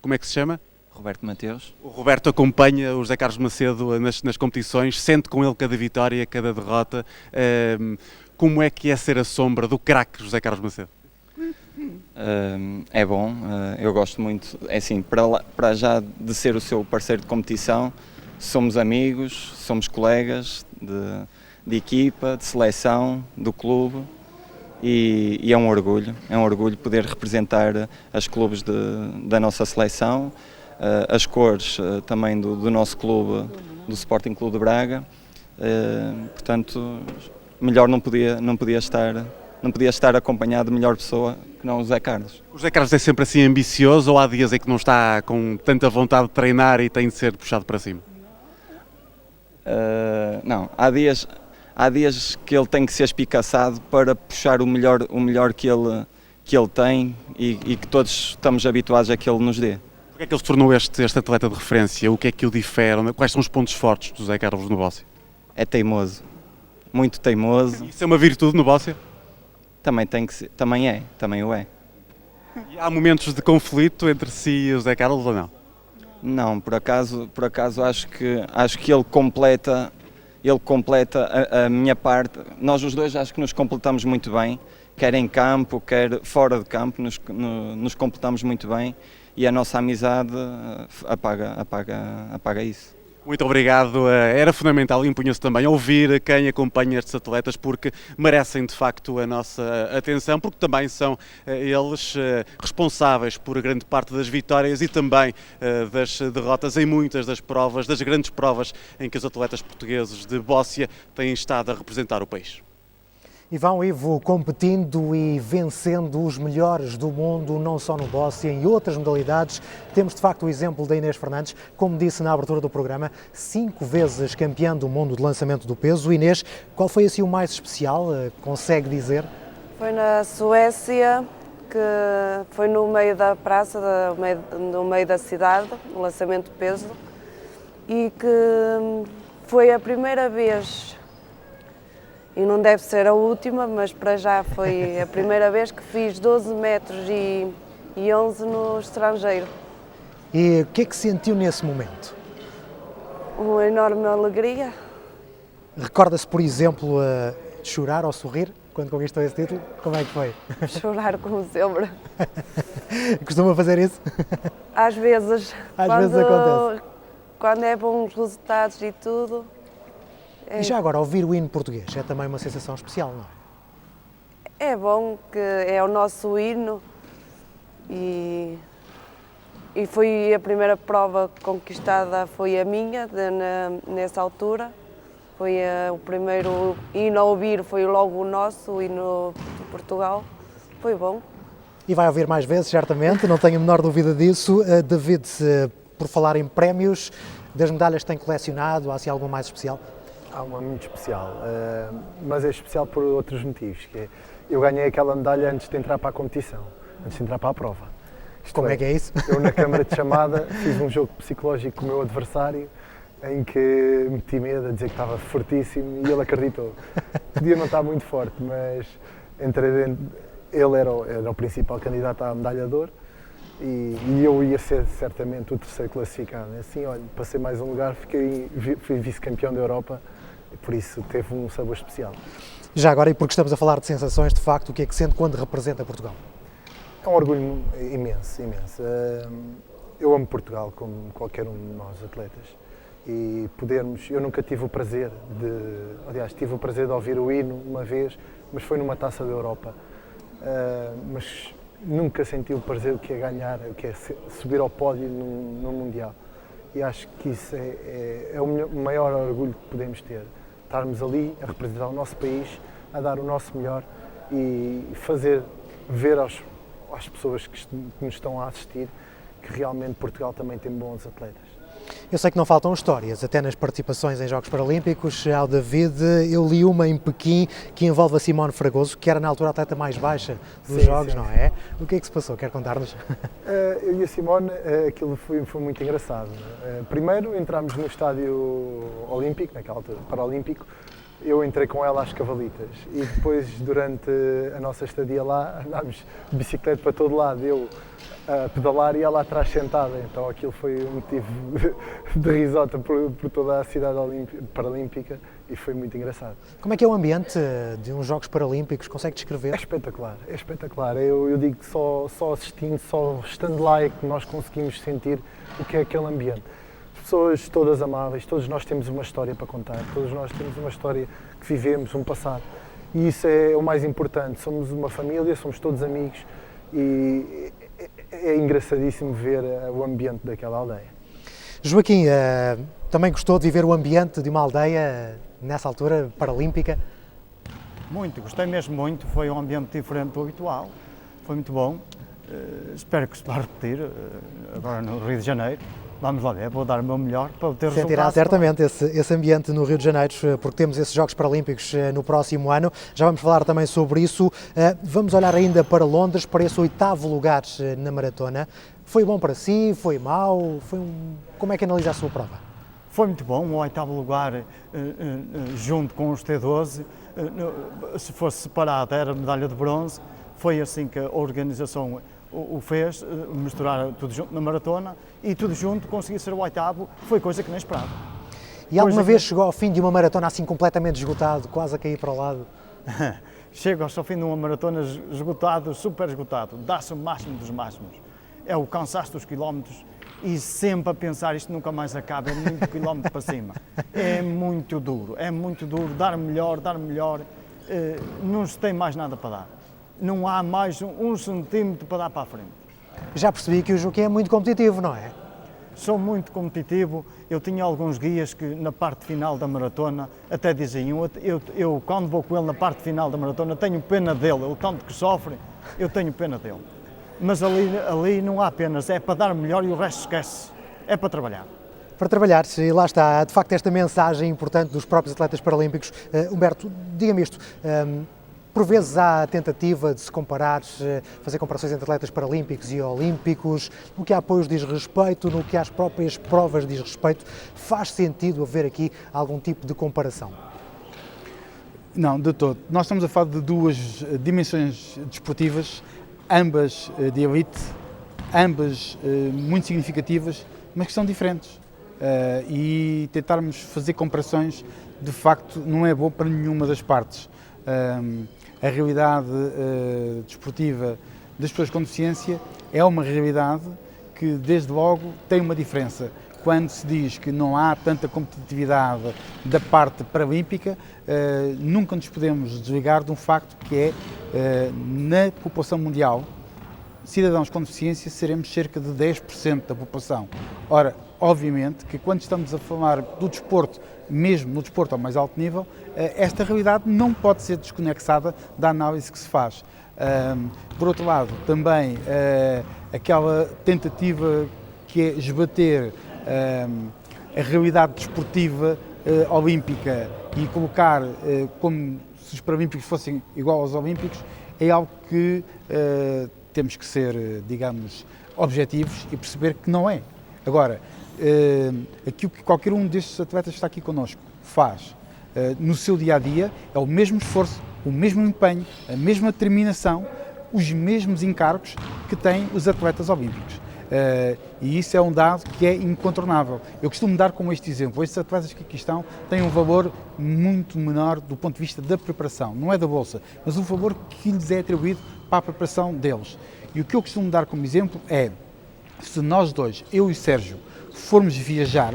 como é que se chama? Roberto Mateus. O Roberto acompanha o José Carlos Macedo nas competições, sente com ele cada vitória, cada derrota. Como é que é ser a sombra do craque José Carlos Macedo? É bom, eu gosto muito, é assim, para já de ser o seu parceiro de competição, somos amigos, somos colegas de equipa, de seleção, do clube e é um orgulho poder representar as clubes da nossa seleção, as cores também do nosso clube, do Sporting Clube de Braga, portanto melhor não podia estar acompanhado de melhor pessoa que não o José Carlos. O José Carlos é sempre assim ambicioso ou há dias em que não está com tanta vontade de treinar e tem de ser puxado para cima? Não, há dias que ele tem que ser espicaçado para puxar o melhor que ele tem e que todos estamos habituados a que ele nos dê. Porquê é que ele se tornou este atleta de referência? O que é que o difere? Quais são os pontos fortes do José Carlos no Bóssia? É teimoso, muito teimoso. Isso é uma virtude no Bóssia? Também tem que ser, também o é. E há momentos de conflito entre si e o José Carlos ou não? Não, por acaso acho que ele completa a minha parte. Nós os dois acho que nos completamos muito bem, quer em campo, quer fora de campo, nos completamos muito bem e a nossa amizade apaga isso. Muito obrigado. Era fundamental e impunha-se também ouvir quem acompanha estes atletas porque merecem de facto a nossa atenção, porque também são eles responsáveis por grande parte das vitórias e também das derrotas em muitas das provas, das grandes provas em que os atletas portugueses de Bóssia têm estado a representar o país. E vão, Ivo, competindo e vencendo os melhores do mundo, não só no Bóssia, em outras modalidades. Temos, de facto, o exemplo da Inês Fernandes, como disse na abertura do programa, 5 vezes campeã do mundo de lançamento do peso. Inês, qual foi assim o mais especial? Consegue dizer? Foi na Suécia, que foi no meio da praça, no meio da cidade, o lançamento de peso, e que foi a primeira vez. E não deve ser a última, mas para já foi a primeira vez que fiz 12 metros e 11 no estrangeiro. E o que é que sentiu nesse momento? Uma enorme alegria. Recorda-se, por exemplo, de chorar ou sorrir quando conquistou esse título? Como é que foi? Chorar como sempre. Costuma fazer isso? Às vezes. Às vezes acontece. Quando é bons resultados e tudo. E já agora, ouvir o hino português é também uma sensação especial, não é? É bom, que é o nosso hino e foi a primeira prova conquistada, foi a minha, nessa altura. Foi o primeiro hino a ouvir, foi logo o nosso, o hino de Portugal. Foi bom. E vai ouvir mais vezes, certamente, não tenho a menor dúvida disso. David, por falar em prémios, das medalhas que tem colecionado, há assim algum mais especial? Há uma muito especial, mas é especial por outros motivos. Que é, eu ganhei aquela medalha antes de entrar para a competição, antes de entrar para a prova. Como é que é isso? Eu na câmara de chamada fiz um jogo psicológico com o meu adversário em que meti medo a dizer que estava fortíssimo e ele acreditou. Podia não estar muito forte, mas entrei dentro, ele era o principal candidato à medalha de ouro e eu ia ser certamente o terceiro classificado. Assim, olha, passei mais um lugar, fui vice-campeão da Europa. Por isso teve um sabor especial. Já agora, e porque estamos a falar de sensações, de facto, o que é que sente quando representa Portugal? É um orgulho imenso, imenso. Eu amo Portugal, como qualquer um de nós atletas. E eu nunca tive o prazer aliás, tive o prazer de ouvir o hino uma vez, mas foi numa taça da Europa. Mas nunca senti o prazer que é ganhar, o que é subir ao pódio no Mundial. E acho que isso é o maior orgulho que podemos ter. Estarmos ali a representar o nosso país, a dar o nosso melhor e fazer ver às pessoas que nos estão a assistir que realmente Portugal também tem bons atletas. Eu sei que não faltam histórias, até nas participações em Jogos Paralímpicos. Ao David, eu li uma em Pequim que envolve a Simone Fragoso, que era na altura a atleta mais baixa dos Jogos, não é? O que é que se passou? Quer contar-nos? Eu e a Simone, aquilo foi muito engraçado. Primeiro entramos no estádio olímpico, naquela altura, paralímpico. Eu entrei com ela às cavalitas e depois, durante a nossa estadia lá, andámos de bicicleta para todo lado. Eu a pedalar e ela atrás sentada, então aquilo foi um motivo de risota por toda a cidade paralímpica e foi muito engraçado. Como é que é o ambiente de uns Jogos Paralímpicos? Consegue descrever? É espetacular, é espetacular. Eu digo que só assistindo, só estando lá é que nós conseguimos sentir o que é aquele ambiente. Pessoas todas amáveis, todos nós temos uma história para contar, todos nós temos uma história que vivemos, um passado. E isso é o mais importante, somos uma família, somos todos amigos e é engraçadíssimo ver o ambiente daquela aldeia. Joaquim, também gostou de viver o ambiente de uma aldeia nessa altura paralímpica? Muito, gostei mesmo muito, foi um ambiente diferente do habitual, foi muito bom. Espero que se vá repetir agora no Rio de Janeiro Vamos lá ver, vou dar o meu melhor para obter resultados. Sentirá certamente esse ambiente no Rio de Janeiro, porque temos esses Jogos Paralímpicos no próximo ano. Já vamos falar também sobre isso. Vamos olhar ainda para Londres, para esse 8º lugar na maratona. Foi bom para si? Foi mau? Como é que analisa a sua prova? Foi muito bom, o 8º lugar junto com os T12. Se fosse separado era medalha de bronze. Foi assim que a organização o fez, misturar tudo junto na maratona e tudo junto conseguir ser o 8º, foi coisa que nem esperava. E alguma vez chegou ao fim de uma maratona assim completamente esgotado, quase a cair para o lado? Chego ao fim de uma maratona esgotado, super esgotado, dá-se o máximo dos máximos. É o cansaço dos quilómetros e sempre a pensar isto nunca mais acaba, é muito quilómetro para cima. É muito duro, dar melhor, não se tem mais nada para dar. Não há mais um centímetro para dar para a frente. Já percebi que o Joaquim é muito competitivo, não é? Sou muito competitivo. Eu tinha alguns guias que na parte final da maratona até diziam, eu quando vou com ele na parte final da maratona tenho pena dele, ele tanto que sofre, eu tenho pena dele. Mas ali não há penas, é para dar melhor e o resto esquece, é para trabalhar. Para trabalhar, e lá está, de facto, esta mensagem importante dos próprios atletas paralímpicos. Humberto, diga-me isto. Por vezes há a tentativa de se comparar, fazer comparações entre atletas paralímpicos e olímpicos, no que a apoios diz respeito, no que às próprias provas diz respeito. Faz sentido haver aqui algum tipo de comparação? Não, de todo. Nós estamos a falar de duas dimensões desportivas, ambas de elite, ambas muito significativas, mas que são diferentes. E tentarmos fazer comparações, de facto, não é bom para nenhuma das partes. A realidade desportiva das pessoas com deficiência é uma realidade que, desde logo, tem uma diferença. Quando se diz que não há tanta competitividade da parte paralímpica, nunca nos podemos desligar de um facto que é, na população mundial, cidadãos com deficiência seremos cerca de 10% da população. Ora, obviamente que quando estamos a falar do desporto, mesmo no desporto ao mais alto nível, esta realidade não pode ser desconexada da análise que se faz. Por outro lado, também aquela tentativa que é esbater a realidade desportiva olímpica e colocar como se os paralímpicos fossem igual aos olímpicos, é algo que temos que ser, digamos, objetivos e perceber que não é. Agora, aquilo que qualquer um destes atletas que está aqui connosco faz no seu dia-a-dia é o mesmo esforço, o mesmo empenho, a mesma determinação, os mesmos encargos que têm os atletas olímpicos. E isso é um dado que é incontornável. Eu costumo dar como este exemplo, estes atletas que aqui estão têm um valor muito menor do ponto de vista da preparação, não é da bolsa, mas o valor que lhes é atribuído para a preparação deles. E o que eu costumo dar como exemplo é, se nós dois, eu e o Sérgio, formos viajar,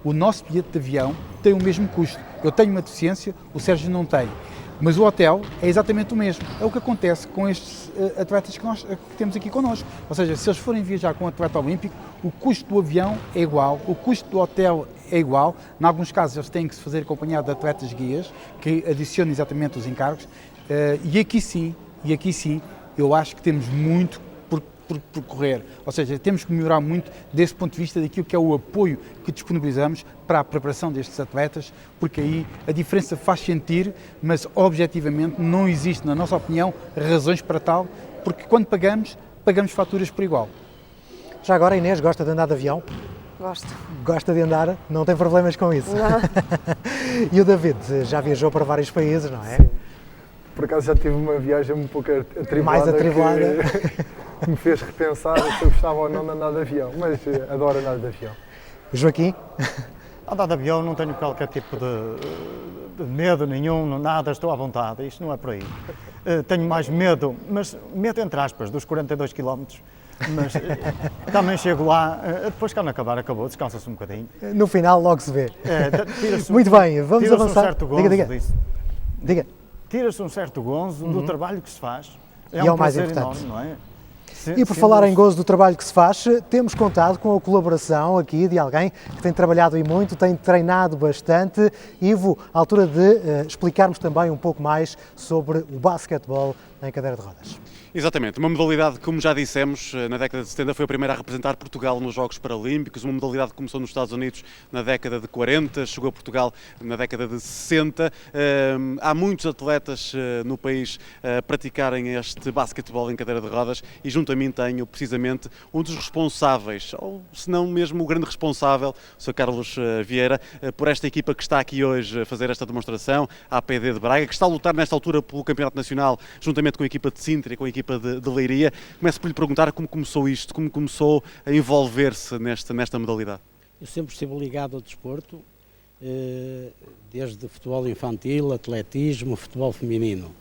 o nosso bilhete de avião tem o mesmo custo. Eu tenho uma deficiência, o Sérgio não tem. Mas o hotel é exatamente o mesmo. É o que acontece com estes atletas que temos aqui connosco. Ou seja, se eles forem viajar com um atleta olímpico, o custo do avião é igual, o custo do hotel é igual. Em alguns casos eles têm que se fazer acompanhado de atletas guias, que adicionam exatamente os encargos. E aqui sim, eu acho que temos muito por percorrer, ou seja, temos que melhorar muito desse ponto de vista daquilo que é o apoio que disponibilizamos para a preparação destes atletas, porque aí a diferença faz sentir, mas objetivamente não existe, na nossa opinião, razões para tal, porque quando pagamos faturas por igual. Já agora a Inês gosta de andar de avião? Gosto. Gosta de andar? Não tem problemas com isso? Não. E o David já viajou para vários países, não é? Sim. Por acaso já tive uma viagem um pouco atribulada. Mais atribulada. Que me fez repensar se eu gostava ou não de andar de avião, mas adoro andar de avião. Joaquim? Andar de avião não tenho qualquer tipo de medo nenhum, nada, estou à vontade, isto não é por aí. Tenho mais medo, mas medo entre aspas, dos 42 km, mas também chego lá, depois quando acabar, acabou, descansa-se um bocadinho. No final logo se vê. Muito bem, vamos avançar. Um certo gonzo disso. Diga. Tira-se um certo gonzo do trabalho que se faz. É um mais importante. Enorme, não é? E por falar em gozo do trabalho que se faz, temos contado com a colaboração aqui de alguém que tem trabalhado e muito, tem treinado bastante. Ivo, à altura de explicarmos também um pouco mais sobre o basquetebol em cadeira de rodas. Exatamente, uma modalidade que, como já dissemos, na década de 70 foi a primeira a representar Portugal nos Jogos Paralímpicos, uma modalidade que começou nos Estados Unidos na década de 40, chegou a Portugal na década de 60. Há muitos atletas no país a praticarem este basquetebol em cadeira de rodas e junto a mim tenho precisamente um dos responsáveis, ou se não mesmo o grande responsável, o Sr. Carlos Vieira, por esta equipa que está aqui hoje a fazer esta demonstração, a APD de Braga, que está a lutar nesta altura pelo Campeonato Nacional, juntamente com a equipa de Sintra e com a equipa de Leiria. Começo por lhe perguntar como começou isto, como começou a envolver-se nesta modalidade. Eu sempre estive ligado ao desporto, desde futebol infantil, atletismo, futebol feminino.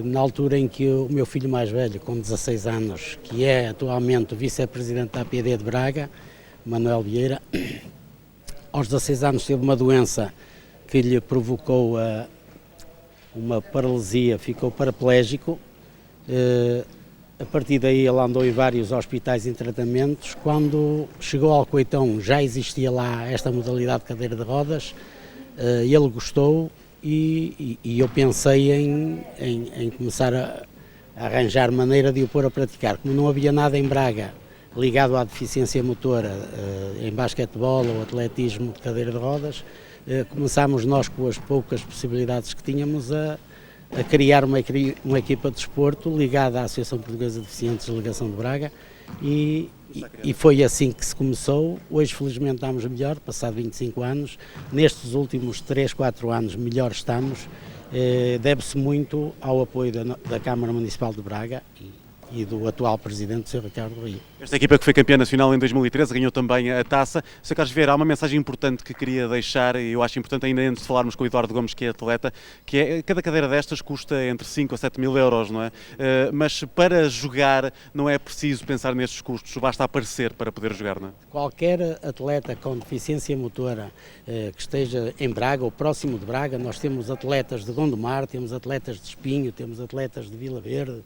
Na altura em que o meu filho mais velho, com 16 anos, que é atualmente o vice-presidente da APD de Braga, Manuel Vieira, aos 16 anos teve uma doença que lhe provocou uma paralisia, ficou paraplégico. A partir daí ele andou em vários hospitais em tratamentos. Quando chegou ao Alcoitão já existia lá esta modalidade de cadeira de rodas, ele gostou e eu pensei em começar a arranjar maneira de o pôr a praticar. Como não havia nada em Braga ligado à deficiência motora, em basquetebol ou atletismo de cadeira de rodas, começámos nós, com as poucas possibilidades que tínhamos, a criar uma equipa de desporto ligada à Associação Portuguesa de Deficientes, Delegação de Braga, e foi assim que se começou. Hoje, felizmente, estamos melhor, passado 25 anos. Nestes últimos 3, 4 anos, melhor estamos. Deve-se muito ao apoio da Câmara Municipal de Braga e do atual presidente, o Sr. Ricardo Rio. Esta equipa que foi campeã nacional em 2013 ganhou também a taça. Sr. Carlos Vieira, há uma mensagem importante que queria deixar, e eu acho importante ainda antes de falarmos com o Eduardo Gomes, que é atleta, que é cada cadeira destas custa entre 5 a 7 mil euros, não é? Mas para jogar não é preciso pensar nestes custos, basta aparecer para poder jogar, não é? Qualquer atleta com deficiência motora que esteja em Braga ou próximo de Braga, nós temos atletas de Gondomar, temos atletas de Espinho, temos atletas de Vila Verde,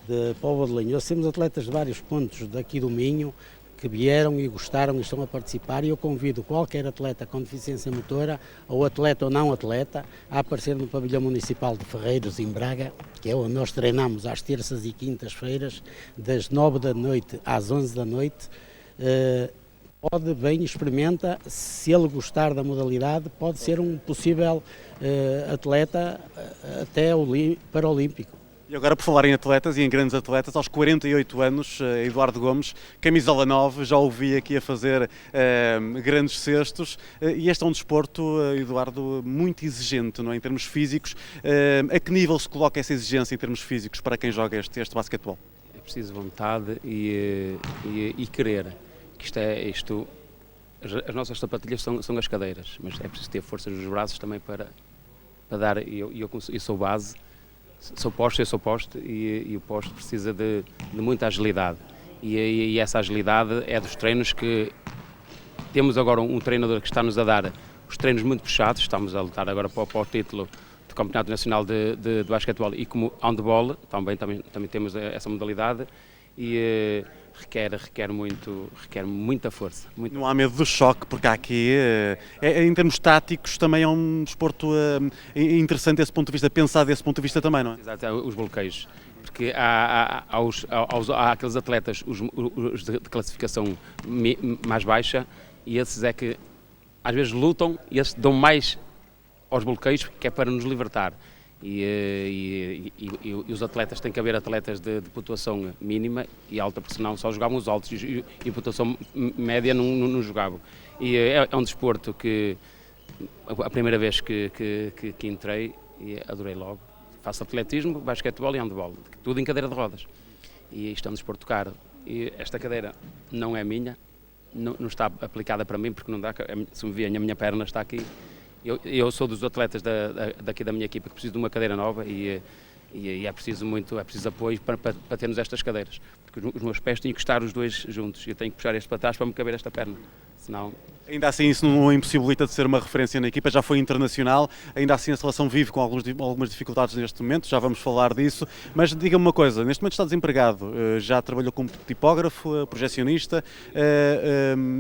de Póvoa de Lanhoso, temos atletas de vários pontos daqui do Minho que vieram e gostaram e estão a participar, e eu convido qualquer atleta com deficiência motora, ou atleta ou não atleta, a aparecer no pavilhão municipal de Ferreiros, em Braga, que é onde nós treinamos às terças e quintas-feiras, das 9 da noite às 11 da noite. Pode bem, experimenta, se ele gostar da modalidade, pode ser um possível atleta até paralímpico. E agora, por falar em atletas e em grandes atletas, aos 48 anos, Eduardo Gomes, camisola 9, já o vi aqui a fazer grandes cestos, e este é um desporto, Eduardo, muito exigente, não é? Em termos físicos. A que nível se coloca essa exigência em termos físicos para quem joga este basquetebol? É preciso vontade e querer. As nossas sapatilhas são as cadeiras, mas é preciso ter força nos braços também para dar. Eu sou base. Sou poste e o poste precisa de muita agilidade e essa agilidade é dos treinos que temos agora um treinador que está-nos a dar os treinos muito puxados. Estamos a lutar agora para o título do Campeonato Nacional de Basquetebol e como handball também temos essa modalidade e requer muita força. Não há medo do choque, porque há aqui, em termos táticos, também é um desporto interessante desse ponto de vista, pensar desse ponto de vista também, não é? Exato, os bloqueios, porque há aqueles atletas, os de classificação mais baixa, e esses é que às vezes lutam e esses dão mais aos bloqueios, que é para nos libertar. E os atletas, tem que haver atletas de pontuação mínima e alta, porque senão só jogavam os altos e pontuação média não jogavam. E é um desporto que a primeira vez que entrei, adorei logo. Faço atletismo, basquetebol e handball, tudo em cadeira de rodas. E isto é um desporto caro. E esta cadeira não é minha, não está aplicada para mim, porque não dá, se me virem, a minha perna está aqui. Eu sou dos atletas daqui da minha equipa que preciso de uma cadeira nova e é preciso apoio para termos estas cadeiras, porque os meus pés têm que estar os dois juntos e eu tenho que puxar este para trás para me caber esta perna, senão... Ainda assim isso não impossibilita de ser uma referência na equipa, já foi internacional, ainda assim a seleção vive com algumas dificuldades neste momento, já vamos falar disso, mas diga-me uma coisa, neste momento está desempregado, já trabalhou como tipógrafo, projecionista,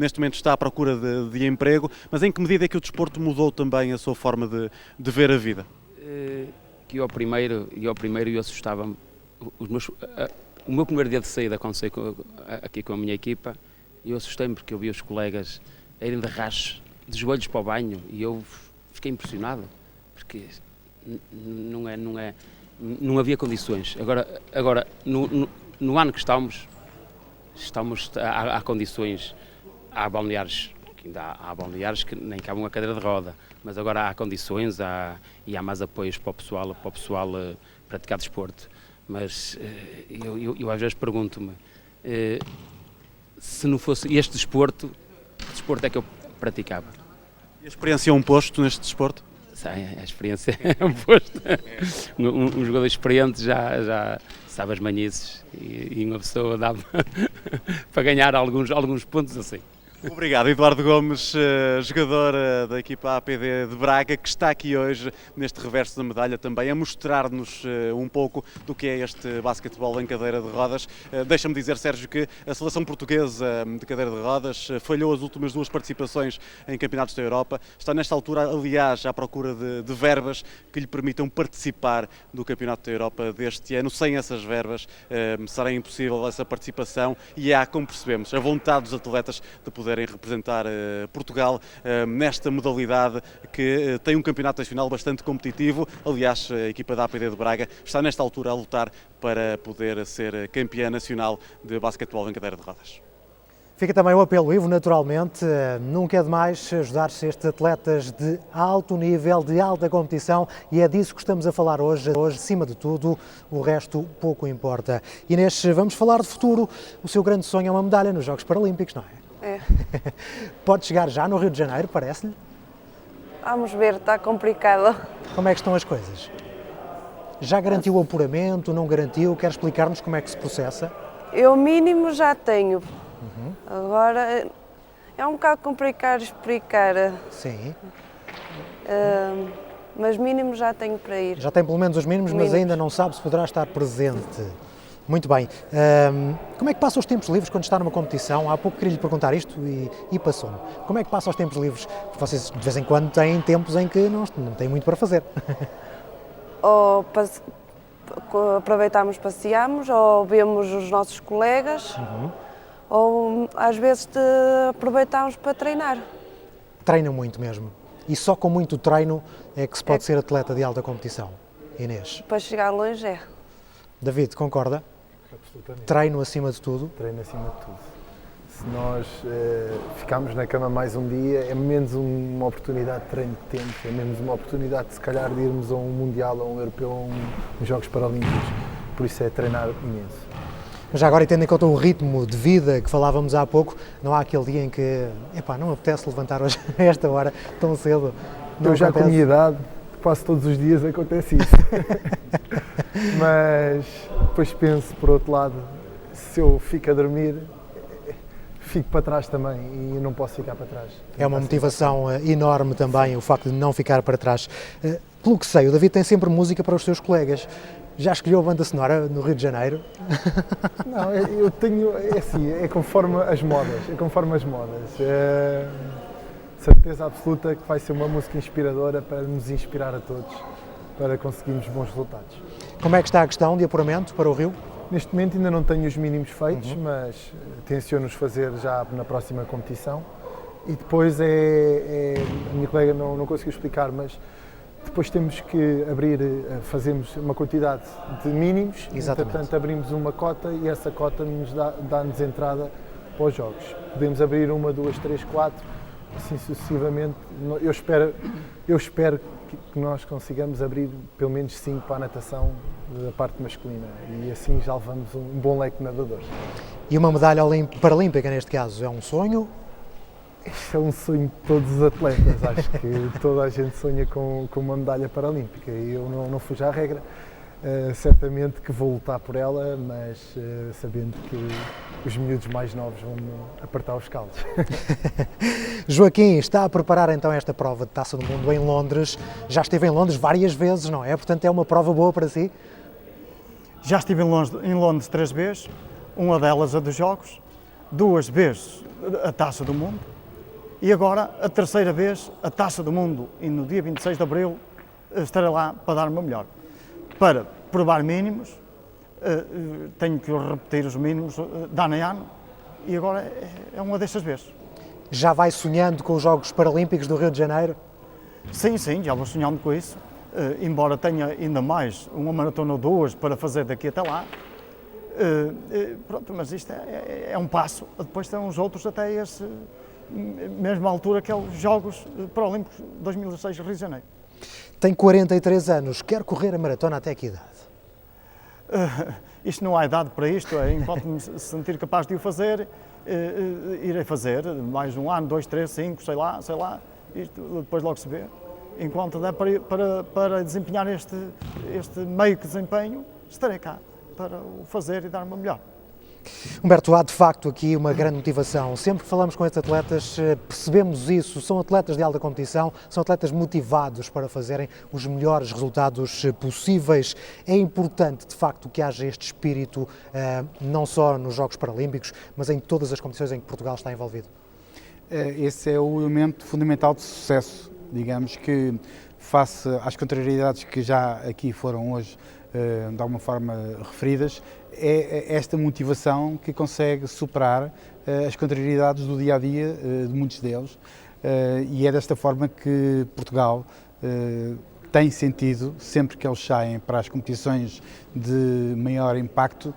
neste momento está à procura de emprego, mas em que medida é que o desporto mudou também a sua forma de ver a vida? Que ao primeiro eu assustava-me o meu primeiro dia de saída, quando saí aqui com a minha equipa, eu assustei-me porque eu vi os colegas a irem de rachos, de joelhos para o banho, e eu fiquei impressionado, porque não havia condições. Agora no ano que estamos há condições, há balneares, que ainda há balneares que nem cabem uma cadeira de roda, mas agora há condições e há mais apoios para o pessoal praticar desporto. Mas eu às vezes pergunto-me, se não fosse este desporto, que desporto é que eu praticava? E a experiência é um posto neste desporto? A experiência é um posto. Um jogador experiente já sabe as manhices e uma pessoa dá para ganhar alguns pontos assim. Obrigado, Eduardo Gomes, jogador da equipa APD de Braga, que está aqui hoje neste reverso da medalha também a mostrar-nos um pouco do que é este basquetebol em cadeira de rodas. Deixa-me dizer, Sérgio, que a seleção portuguesa de cadeira de rodas falhou as últimas 2 participações em campeonatos da Europa. Está nesta altura, aliás, à procura de verbas que lhe permitam participar do campeonato da Europa deste ano. Sem essas verbas será impossível essa participação e há, como percebemos, a vontade dos atletas de poderem representar Portugal nesta modalidade que tem um campeonato nacional bastante competitivo. Aliás, a equipa da APD de Braga está nesta altura a lutar para poder ser campeã nacional de basquetebol em cadeira de rodas. Fica também o apelo, Ivo, naturalmente, nunca é demais ajudar-se estes atletas de alto nível, de alta competição, e é disso que estamos a falar hoje. Hoje, acima de tudo, o resto pouco importa. Inês, vamos falar de futuro. O seu grande sonho é uma medalha nos Jogos Paralímpicos, não é? É. Pode chegar já no Rio de Janeiro, parece-lhe? Vamos ver, está complicado. Como é que estão as coisas? Já garantiu o apuramento, não garantiu? Quer explicar-nos como é que se processa? Eu mínimo já tenho. Agora é um bocado complicado explicar. Sim. Mas mínimo já tenho para ir. Já tem pelo menos os mínimos, mas ainda não sabe se poderá estar presente. Muito bem. Como é que passa os tempos livres quando está numa competição? Há pouco queria lhe perguntar isto e passou-me. Como é que passa os tempos livres? Porque vocês de vez em quando têm tempos em que não têm muito para fazer. Ou aproveitamos, passeamos, ou vemos os nossos colegas, ou às vezes aproveitamos para treinar. Treinam muito mesmo. E só com muito treino é que se pode ser atleta de alta competição. Inês? Para chegar longe é. David, concorda? Absolutamente. Treino acima de tudo? Treino acima de tudo. Se nós ficarmos na cama mais um dia, é menos uma oportunidade de treino que temos, é menos uma oportunidade, se calhar, de irmos a um Mundial, a um Europeu, a uns Jogos Paralímpicos. Por isso é treinar imenso. Mas já agora, tendo em conta o ritmo de vida que falávamos há pouco, não há aquele dia em que, não apetece levantar hoje a esta hora, tão cedo. Não Eu já com a minha idade, quase todos os dias acontece isso. Mas depois penso, por outro lado, se eu fico a dormir, fico para trás também e não posso ficar para trás. É uma motivação enorme também o facto de não ficar para trás. Pelo que sei, o David tem sempre música para os seus colegas. Já escolheu a banda sonora no Rio de Janeiro? Não, eu tenho, é assim, é conforme as modas, certeza absoluta que vai ser uma música inspiradora para nos inspirar a todos, para conseguirmos bons resultados. Como é que está a questão de apuramento para o Rio? Neste momento ainda não tenho os mínimos feitos, mas tenciono-os fazer já na próxima competição. E depois a minha colega não conseguiu explicar, mas depois temos que fazemos uma quantidade de mínimos. Exatamente. Portanto, abrimos uma cota e essa cota dá-nos entrada para os jogos. Podemos abrir 1, 2, 3, 4, assim sucessivamente. Eu espero que nós consigamos abrir pelo menos 5 para a natação da parte masculina e assim já levamos um bom leque de nadadores. E uma medalha paralímpica, neste caso, é um sonho? Este é um sonho de todos os atletas, acho que toda a gente sonha com uma medalha paralímpica e eu não fujo à regra. Certamente que vou lutar por ela, mas sabendo que os miúdos mais novos vão apertar os caldos. Joaquim, está a preparar então esta prova de Taça do Mundo em Londres. Já esteve em Londres várias vezes, não é? Portanto, é uma prova boa para si? Já estive em Londres 3 vezes, uma delas a dos Jogos, 2 vezes a Taça do Mundo e agora a 3ª vez a Taça do Mundo e no dia 26 de Abril estarei lá para dar o meu melhor. Para provar mínimos, tenho que repetir os mínimos de ano em ano e agora é uma destas vezes. Já vai sonhando com os Jogos Paralímpicos do Rio de Janeiro? Sim, já vou sonhando com isso, embora tenha ainda mais uma maratona ou duas para fazer daqui até lá. Pronto, mas isto é um passo, depois tem uns outros até esse mesma altura que é os Jogos Paralímpicos 2016 Rio de Janeiro. Tem 43 anos, quer correr a maratona até que idade? Isto não há idade para isto, enquanto me sentir capaz de o fazer, irei fazer mais um ano, 2, 3, 5, sei lá, isto depois logo se vê. Enquanto der para desempenhar este meio que desempenho, estarei cá para o fazer e dar o meu melhor. Humberto, há de facto aqui uma grande motivação. Sempre que falamos com estes atletas, percebemos isso. São atletas de alta competição, são atletas motivados para fazerem os melhores resultados possíveis. É importante, de facto, que haja este espírito, não só nos Jogos Paralímpicos, mas em todas as competições em que Portugal está envolvido. Esse é o elemento fundamental de sucesso. Digamos que, face às contrariedades que já aqui foram hoje, de alguma forma, referidas, é esta motivação que consegue superar as contrariedades do dia-a-dia de muitos deles, e é desta forma que Portugal tem sentido, sempre que eles saem para as competições de maior impacto,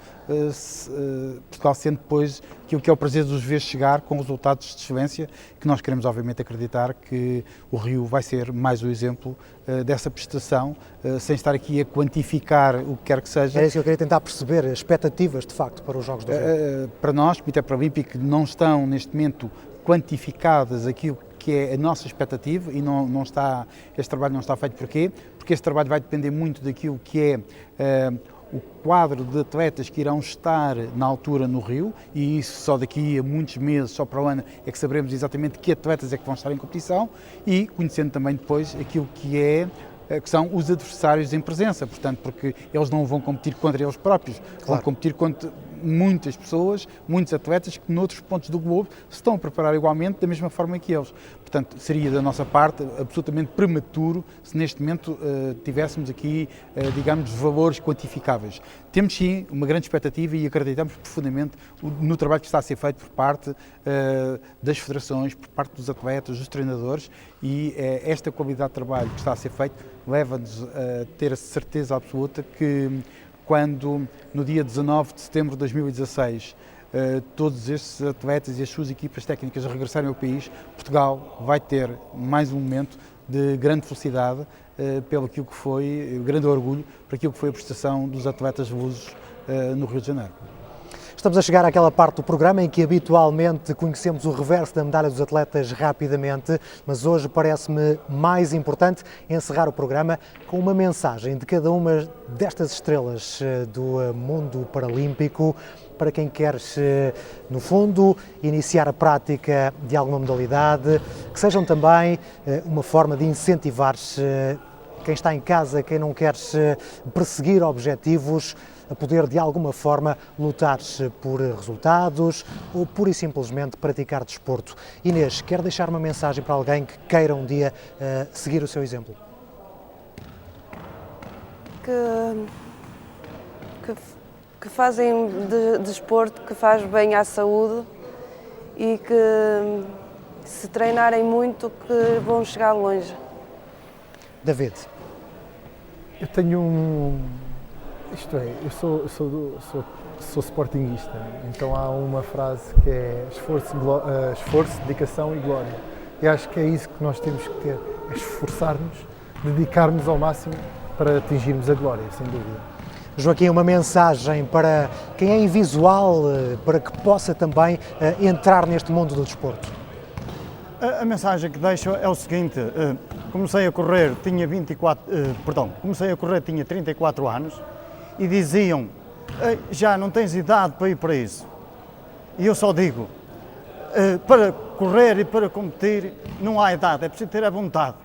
Portugal sente depois aquilo que é o prazer de os ver chegar com resultados de excelência, que nós queremos obviamente acreditar que o Rio vai ser mais um exemplo dessa prestação, sem estar aqui a quantificar o que quer que seja. É isso que eu queria tentar perceber, expectativas de facto para os Jogos do Rio. Para nós, Comitê Paralímpico, não estão neste momento quantificadas aquilo que é a nossa expectativa e este trabalho não está feito porquê? Porque este trabalho vai depender muito daquilo que é o quadro de atletas que irão estar na altura no Rio, e isso só daqui a muitos meses, só para o ano, é que saberemos exatamente que atletas é que vão estar em competição, e conhecendo também depois aquilo que são os adversários em presença, portanto, porque eles não vão competir contra eles próprios, vão competir contra muitas pessoas, muitos atletas que noutros pontos do globo se estão a preparar igualmente da mesma forma que eles. Portanto, seria da nossa parte absolutamente prematuro se neste momento tivéssemos aqui, digamos, valores quantificáveis. Temos sim uma grande expectativa e acreditamos profundamente no trabalho que está a ser feito por parte das federações, por parte dos atletas, dos treinadores, e esta qualidade de trabalho que está a ser feito leva-nos a ter a certeza absoluta que quando no dia 19 de setembro de 2016 todos estes atletas e as suas equipas técnicas regressarem ao país, Portugal vai ter mais um momento de grande felicidade pelo aquilo que foi, grande orgulho para aquilo que foi a prestação dos atletas lusos no Rio de Janeiro. Estamos a chegar àquela parte do programa em que habitualmente conhecemos o reverso da medalha dos atletas rapidamente, mas hoje parece-me mais importante encerrar o programa com uma mensagem de cada uma destas estrelas do mundo paralímpico para quem quer, no fundo, iniciar a prática de alguma modalidade, que sejam também uma forma de incentivar-se quem está em casa, quem não quer perseguir objetivos, a poder de alguma forma lutar por resultados ou pura e simplesmente praticar desporto. Inês, quer deixar uma mensagem para alguém que queira um dia seguir o seu exemplo? Que fazem desporto que faz bem à saúde e que se treinarem muito que vão chegar longe. David. Eu tenho isto é, eu sou sportinguista, então há uma frase que é esforço, dedicação e glória. E acho que é isso que nós temos que ter, é esforçar-nos, dedicar-nos ao máximo para atingirmos a glória, sem dúvida. Joaquim, uma mensagem para quem é invisual, para que possa também entrar neste mundo do desporto. A mensagem que deixo é o seguinte: comecei a correr, tinha 34 anos e diziam, já não tens idade para ir para isso. E eu só digo, para correr e para competir não há idade, é preciso ter a vontade.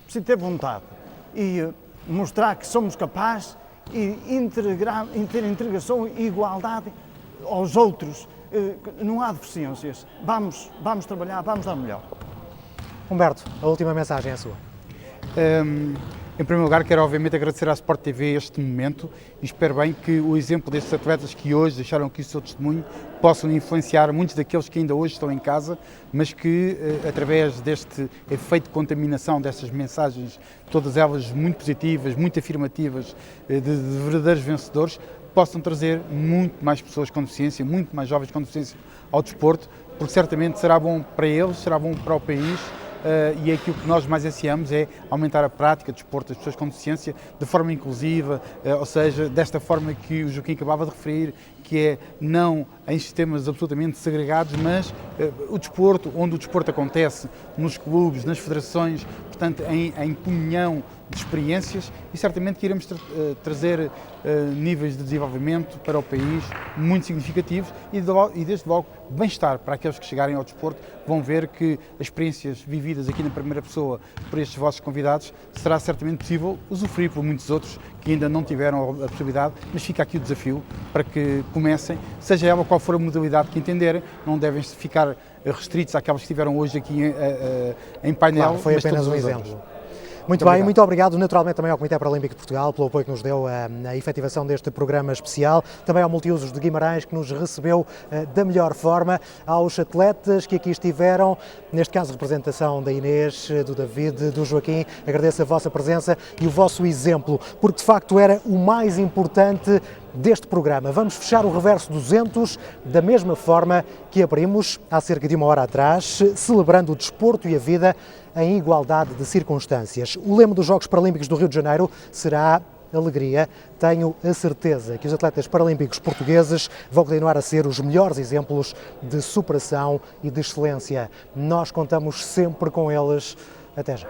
Preciso ter vontade e mostrar que somos capazes e ter integração e igualdade aos outros. Não há deficiências. Vamos trabalhar, vamos dar melhor. Humberto, a última mensagem é a sua. Em primeiro lugar, quero obviamente agradecer à Sport TV este momento e espero bem que o exemplo destes atletas que hoje deixaram aqui o seu testemunho possam influenciar muitos daqueles que ainda hoje estão em casa, mas que através deste efeito de contaminação, destas mensagens, todas elas muito positivas, muito afirmativas, de verdadeiros vencedores, possam trazer muito mais pessoas com deficiência, muito mais jovens com deficiência ao desporto, porque certamente será bom para eles, será bom para o país. E aquilo que nós mais ansiamos é aumentar a prática de desporto das pessoas com deficiência de forma inclusiva, ou seja, desta forma que o Joaquim acabava de referir, que é não em sistemas absolutamente segregados, mas o desporto, onde o desporto acontece, nos clubes, nas federações, portanto, em comunhão de experiências, e certamente que iremos trazer níveis de desenvolvimento para o país muito significativos e desde logo bem-estar para aqueles que chegarem ao desporto, vão ver que as experiências vividas aqui na primeira pessoa por estes vossos convidados será certamente possível usufruir por muitos outros que ainda não tiveram a possibilidade, mas fica aqui o desafio para que comecem, seja ela qual for a modalidade que entenderem, não devem ficar restritos àquelas que estiveram hoje aqui em painel. Claro, foi apenas um exemplo. Muito bem, muito obrigado naturalmente também ao Comitê Paralímpico de Portugal pelo apoio que nos deu na efetivação deste programa especial, também ao Multiusos de Guimarães que nos recebeu da melhor forma, aos atletas que aqui estiveram, neste caso representação da Inês, do David, do Joaquim, agradeço a vossa presença e o vosso exemplo, porque de facto era o mais importante deste programa. Vamos fechar o Reverso 200 da mesma forma que abrimos há cerca de uma hora atrás, celebrando o desporto e a vida em igualdade de circunstâncias. O lema dos Jogos Paralímpicos do Rio de Janeiro será alegria. Tenho a certeza que os atletas paralímpicos portugueses vão continuar a ser os melhores exemplos de superação e de excelência. Nós contamos sempre com eles. Até já.